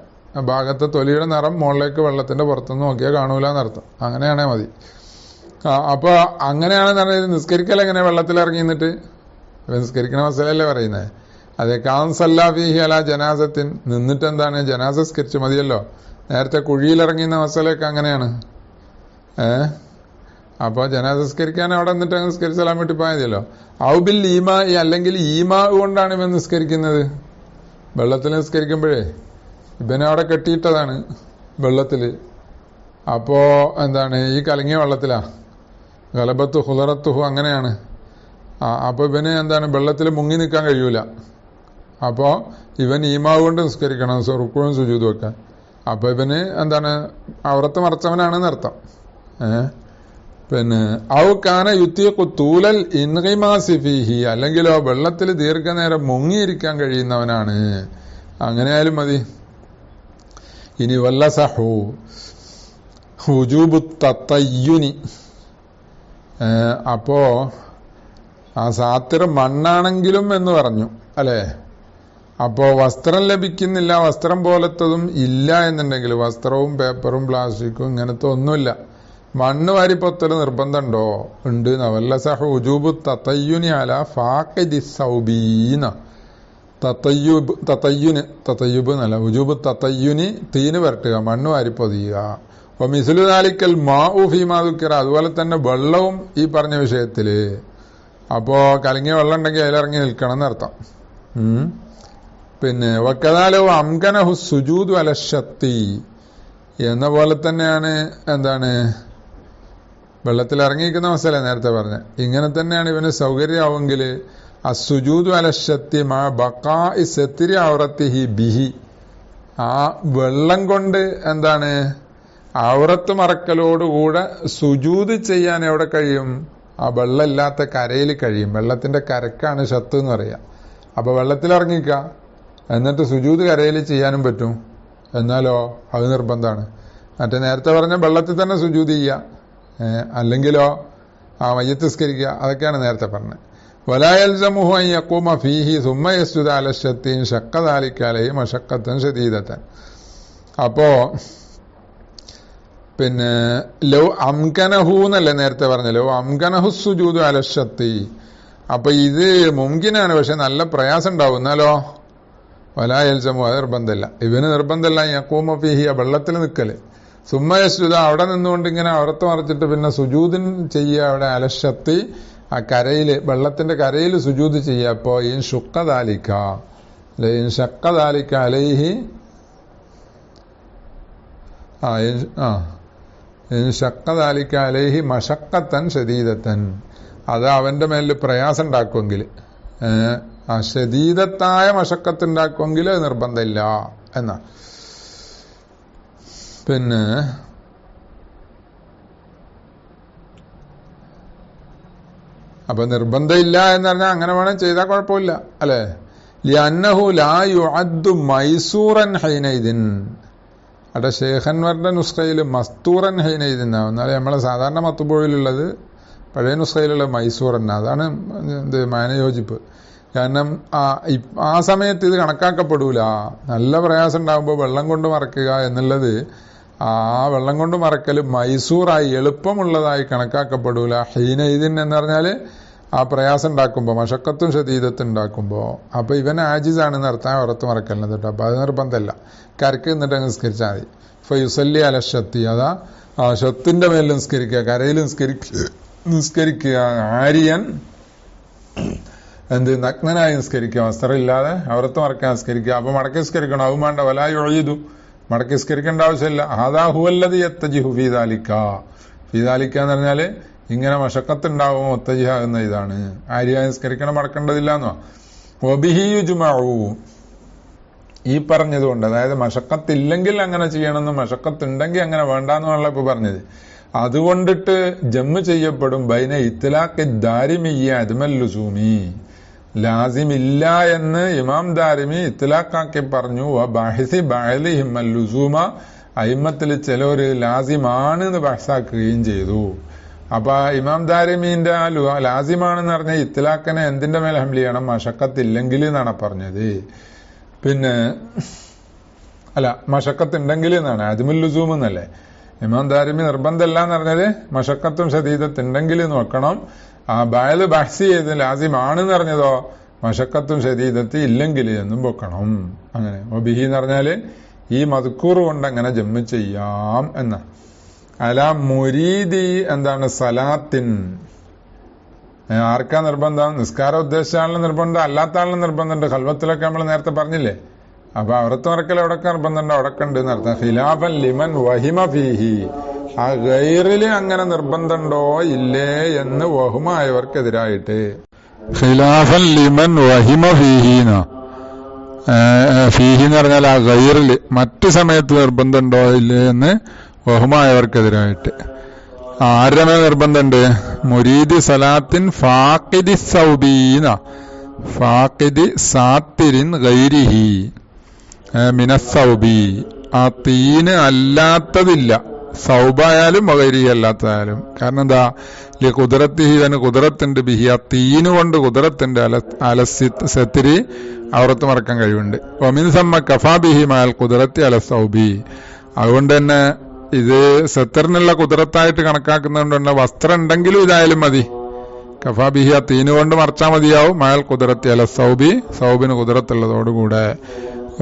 ഭാഗത്തെ തൊലിയുടെ നിറം മുകളിലേക്ക് വെള്ളത്തിന്റെ പുറത്തുനിന്ന് നോക്കിയാൽ കാണൂല എന്നർത്ഥം. അങ്ങനെയാണേ മതി. അപ്പൊ അങ്ങനെയാണെന്ന് പറഞ്ഞാൽ നിസ്കരിക്കൽ എങ്ങനെ വെള്ളത്തിൽ ഇറങ്ങി നിന്നിട്ട് നിസ്കരിക്കണ മസലല്ലേ പറയുന്നത്. അതെ കാൻ സല്ലാഫിഹി അല ജനാസത്തിൻ, നിന്നിട്ട് എന്താണ് ജനാസസ്കരിച്ച് മതിയല്ലോ. നേരത്തെ കുഴിയിലിറങ്ങിയുന്ന മസലയൊക്കെ അങ്ങനെയാണ്. അപ്പോൾ ജനാസസ്കരിക്കാൻ അവിടെ നിന്നിട്ട് നിസ്കരിച്ചാൻ വേണ്ടി പോയാൽ മതിയല്ലോ. ഔബിൽ ഈമാ, അല്ലെങ്കിൽ ഈമാ കൊണ്ടാണ് ഇവൻ നിസ്കരിക്കുന്നത്. വെള്ളത്തിൽ നിസ്കരിക്കുമ്പോഴേ ഇവനെ അവിടെ കെട്ടിയിട്ടതാണ് വെള്ളത്തിൽ. അപ്പോ എന്താണ് ഈ കലങ്ങിയ വെള്ളത്തിലാ ഗലബത്തു ഹുലറത്തുഹു, അങ്ങനെയാണ്. അപ്പൊ ഇവന് എന്താണ് വെള്ളത്തിൽ മുങ്ങി നിൽക്കാൻ കഴിയൂല. അപ്പോ ഇവൻ ഈമാവ് കൊണ്ട് നിസ്കരിക്കണം, റുക്കുവും സുജൂദും വെക്കാൻ. അപ്പൊ ഇവന് എന്താണ് ഔറത്ത് മറച്ചവനാണെന്ന് അർത്ഥം. പിന്നെ ഔ കാന യുത്തീഖു തൂലൽ ഇൻഗിമാസി ഫീഹി, അല്ലെങ്കിലോ വെള്ളത്തിൽ ദീർഘനേരം മുങ്ങിയിരിക്കാൻ കഴിയുന്നവനാണ്, അങ്ങനെയായാലും മതി. ഇനി വല്ലസഹു ഹുജൂബു തത്തയ്യുനി, അപ്പോ ആ സാത്തിർ മണ്ണാണെങ്കിലും എന്ന് പറഞ്ഞു അല്ലേ. അപ്പോ വസ്ത്രം ലഭിക്കുന്നില്ല, വസ്ത്രം പോലത്തതും ഇല്ല എന്നുണ്ടെങ്കിൽ, വസ്ത്രവും പേപ്പറും പ്ലാസ്റ്റിക്കും ഇങ്ങനത്തെ ഒന്നുമില്ല, മണ്ണ് വാരിപ്പൊത്തൽ നിർബന്ധമുണ്ടോ? ഉണ്ട്. വല്ലസഹു ഹുജൂബു തത്തയ്യുനി അല ഫാഖിദി സൗബീന, തത്തയ്യുബ് എന്നല്ല, ഉജൂബ് തത്തയ്യുനി, തീന് വരട്ടുക, മണ്ണ് വാരിപ്പൊതിയുക. അപ്പൊ മിസ്ലു ദാലിക്കൽ മാഉ ഫീമാ ദുക്കിറ, അതുപോലെ തന്നെ വെള്ളവും ഈ പറഞ്ഞ വിഷയത്തില്. അപ്പോ കലങ്ങിയ വെള്ളം ഉണ്ടെങ്കിൽ അതിലിറങ്ങി നിൽക്കണം എന്നർത്ഥം. പിന്നെ വക്കദാലോ അംകനഹു സുജൂദു അല ശത്തി എന്ന പോലെ തന്നെയാണ് എന്താണ് വെള്ളത്തിൽ ഇറങ്ങിയിരിക്കുന്ന മസല നേരത്തെ പറഞ്ഞ. ഇങ്ങനെ തന്നെയാണ് ഇവന് സൗകര്യമാവെങ്കിൽ അസുജൂദു അലശത്തി മാ ബഖാഇ സത്രി ഔറത്തിഹി ബിഹി, ആ വെള്ളം കൊണ്ട് എന്താണ് ഔറത്ത് മറക്കലോടുകൂടെ സുജൂദ് ചെയ്യാൻ എവിടെ കഴിയും? ആ വെള്ളമില്ലാത്ത കരയിൽ കഴിയും. വെള്ളത്തിന്റെ കരക്കാണ് ഷത്ത് എന്ന് പറയാം. അപ്പൊ വെള്ളത്തിൽ ഇറങ്ങിക്ക, എന്നിട്ട് സുജൂദ് കരയിൽ ചെയ്യാനും പറ്റും. എന്നാലോ അത് നിർബന്ധമാണ്. മറ്റേ നേരത്തെ പറഞ്ഞ വെള്ളത്തിൽ തന്നെ സുജൂദ് ചെയ്യുക, അല്ലെങ്കിലോ ആ മയ്യത്ത് നിസ്കരിക്കുക, അതൊക്കെയാണ് നേരത്തെ പറഞ്ഞത്. വലാ യൽസമുഹു അൻ യഖൂമ ഫീഹി സുമ്മ യസ്ജുദ അല ശത്തി ശഖ്ഖ ദാലിക അലൈഹി മശഖ്ഖത്തൻ ശദീദതൻ. അപ്പോ പിന്നെ ലൗ അംകനഹു എന്നല്ലേ നേരത്തെ പറഞ്ഞ, ലൗ അംകനഹു സുജൂദു അല ശത്തി. അപ്പൊ ഇത് മുംകിനാണ്, പക്ഷെ നല്ല പ്രയാസം ഉണ്ടാവും. എന്നാലോ വലാ യൽസമുഹു, അത് നിർബന്ധമില്ല. ഇവന് നിർബന്ധമില്ല യഖൂമ ഫീഹി, വെള്ളത്തിൽ നിൽക്കല്. സുമ്മ യസ്ജുദ, അവിടെ നിന്നുകൊണ്ട് ഇങ്ങനെ ഔറത്ത് മറച്ചിട്ട് പിന്നെ സുജൂദിൻ ചെയ്യുക അവിടെ അലശത്തി, ആ കരയില് വെള്ളത്തിന്റെ കരയിൽ സുജൂദ് ചെയ്യുക. അപ്പോ ഇൻ ഷുഖ്ഖ ദാലിക ഇൻ ഷഖ്ഖ ദാലിക അലൈഹി ഇൻ ഷഖ്ഖ ദാലിക അലൈഹി മശഖ്ഖത്തൻ ശദീദത്തൻ, അത് അവന്റെ മേലിൽ പ്രയാസം ഉണ്ടാക്കുമെങ്കിൽ, ആ ശദീദത്തായ മശഖത്ത് ഉണ്ടാക്കുമെങ്കിൽ അത് നിർബന്ധമില്ല എന്നാ. പിന്നെ അപ്പൊ നിർബന്ധമില്ല എന്ന് പറഞ്ഞാൽ അങ്ങനെ വേണം ചെയ്താൽ കുഴപ്പമില്ല അല്ലെ. ലിഅന്നഹു ലാ യുഅദ്ദു മൈസൂറൻ ഹൈനൈദിൻ, അവിടെ ഷേഖൻവരുടെ നുസ്ഖയിൽ മസ്തൂറൻ ഹൈനൈദിൻ എന്നാണ്. എന്നാലും നമ്മളെ സാധാരണ മത്തുബോയിലുള്ളത് പഴയ നുസ്ഖയിലുള്ള മൈസൂറൻ, അതാണ് മാനയോജിപ്പ്. കാരണം ആ സമയത്ത് ഇത് കണക്കാക്കപ്പെടൂല. നല്ല പ്രയാസം ഉണ്ടാകുമ്പോൾ വെള്ളം കൊണ്ട് മറക്കുക എന്നുള്ളത്, ആ വെള്ളം കൊണ്ട് മറക്കൽ മൈസൂറായി എളുപ്പമുള്ളതായി കണക്കാക്കപ്പെടൂല. ഹീനൈദിൻ എന്ന് പറഞ്ഞാല് ആ പ്രയാസം ഉണ്ടാക്കുമ്പോൾ, മശക്കത്തും ശദീദത്തും ഉണ്ടാക്കുമ്പോൾ. അപ്പൊ ഇവൻ ആജിസാണെന്ന് അർത്ഥം ഉറത്ത് മറക്കലിന് തൊട്ട്. അപ്പൊ അത് നിർബന്ധമല്ല, കരക്ക് നിന്നിട്ട് നിസ്കരിച്ചാൽ മതി. ഫയുസല്ലി അല ശത്തി, അതാ ആ ഷത്തിന്റെ മേലിൽ നിസ്കരിക്കുക, കരയിൽ നിസ്കരിക്കുക. ആര്യൻ എന്ത് നഗ്നനായി നിസ്കരിക്കുക, വസ്ത്രമില്ലാതെ ഔറത്ത് മറക്കാൻ നിസ്കരിക്കുക. അപ്പൊ മടക്കി നിസ്കരിക്കണം, അതും വേണ്ട. വലായു ഒഴിയതു, മടക്കി നിസ്കരിക്കേണ്ട ആവശ്യമില്ല. ഹാദാ ഹുവല്ലദി യത്തജിഹു ഫീ ദാലിക, ഫീ ദാലിക എന്ന് പറഞ്ഞാല് ഇങ്ങനെ മശക്കത്ത് ഉണ്ടാവും മുത്തജിഹ എന്ന ഇതാണ്. ആര്യ നിസ്കരിക്കണം, മടക്കേണ്ടതില്ല എന്നോ. വബിഹി യുജ്മഉ, ഈ പറഞ്ഞതുകൊണ്ട്, അതായത് മഷക്കത്തില്ലെങ്കിൽ അങ്ങനെ ചെയ്യണമെന്നും മഷക്കത്തുണ്ടെങ്കിൽ അങ്ങനെ വേണ്ടാന്നുമല്ല ഇപ്പൊ പറഞ്ഞത്. അതുകൊണ്ടിട്ട് ജമ്മ് ചെയ്യപ്പെടും ബൈന ഇത്ലാഖി ദാരിമിയ്യ അദ്മൽ ലുസൂമി, ലാസിമില്ല എന്ന് ഇമാം ദാരിമി ഇത്ലാഖാക്കി പറഞ്ഞു. ബാഹിസി ബഅലിഹിം അൽ ലുസൂമ, അയിമ്മത്തിൽ ചിലര് ലാസിമാണ് എന്ന് ബഹസാക്കുകയും ചെയ്തു. അപ്പൊ ഇമാം ദാരിമീന്റെ ലാസിമാണെന്ന് പറഞ്ഞ ഇത്ലാഖിനെ എന്തിന്റെ മേലെ ഹംല് ചെയ്യണം? മഷക്കത്തില്ലെങ്കിൽ എന്നാണ് പറഞ്ഞത്. പിന്നെ അല്ല, മഷക്കത്തുണ്ടെങ്കിൽ എന്നാണ്, അദ്മുൽ ലുസൂം എന്നല്ലേ. ഇമാം ദാരിമി നിർബന്ധമല്ല എന്ന് പറഞ്ഞത് മഷക്കത്തും ശദീദത്തുണ്ടെങ്കിൽ നോക്കണം. ആ ബഅൽ ബഹ്സി ചെയ്ത് ലാസിമാണെന്ന് പറഞ്ഞതോ മഷക്കത്തും ശദീദത്ത് ഇല്ലെങ്കിൽ എന്നും വെക്കണം. അങ്ങനെ ബിഹി എന്ന് പറഞ്ഞാല് ഈ മദ്കൂർ കൊണ്ട് അങ്ങനെ ജമ്മ് ചെയ്യാം എന്ന. അല മുരീദി എന്താണ് സലാത്തിൻ, ആർക്കാ നിർബന്ധം? നിസ്കാരം ഉദ്ദേശിച്ച ആളിന് നിർബന്ധം, അല്ലാത്ത ആളിന് നിർബന്ധമുണ്ട്. ഖൽവത്തിലൊക്കെ നമ്മൾ നേരത്തെ പറഞ്ഞില്ലേ. അപ്പൊ അവിടത്തെ മറക്കൽ എവിടൊക്കെ നിർബന്ധമുണ്ട്, അവിടൊക്കെ ഉണ്ട് എന്നർത്ഥം. ഖിലാഫൻ ലിമൻ വഹിമ ഫീഹി, ആ ഗൈറില് അങ്ങനെ നിർബന്ധമുണ്ടോ ഇല്ലേ എന്ന് വഹുമായവർക്കെതിരായിട്ട്. ഖിലാഫൻ ലിമൻ വഹിമ ഫീഹിന, ഫീഹി എന്ന് പറഞ്ഞാൽ ആ ഗൈറില് മറ്റു സമയത്ത് നിർബന്ധമുണ്ടോ ഇല്ലേ എന്ന് വഹുമായവർക്കെതിരായിട്ട്. ആരുടെ മേൽ നിർബന്ധമുണ്ട്? മുരീദി സലാത്തിൻ ഫാഖിദി സൗബീന, ഫാഖിദി സാത്തിരിൻ ഗൈരിഹി മിനസ്സൗബി, ആ തീന് അല്ലാത്തതില്ല, സൗബായാലും വകൈരി അല്ലാത്തതായാലും. കാരണം എന്താ? ലി കുദറത്തിഹി, അതിന് കുദറത്തുണ്ട്, ബിഹി ആ തീന് കൊണ്ട് കുദറത്തുണ്ട്, അലസത്തിരി ഔറത്ത് മറക്കാൻ കഴിവുണ്ട്. ഒമിൻ സമ്മ കഫാ ബിഹി മാൽ കുദറത്തി അല സൗബി, അതുകൊണ്ട് തന്നെ ഇത് സത്തറിനുള്ള കുദറത്തായിട്ട് കണക്കാക്കുന്നതുകൊണ്ട് തന്നെ വസ്ത്രം ഉണ്ടെങ്കിലും ഇതായാലും മതി. കഫാ ബിഹി ആ തീന് കൊണ്ട് മറച്ചാൽ മതിയാവും. മാൽ കുദറത്തി അല സൗബി, സൗബിന് കുദറത്തുള്ളതോടുകൂടെ.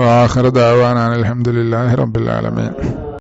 വാഖിറു ദഅവാനാ അൽഹംദുലില്ലാഹി റബ്ബിൽ ആലമീൻ.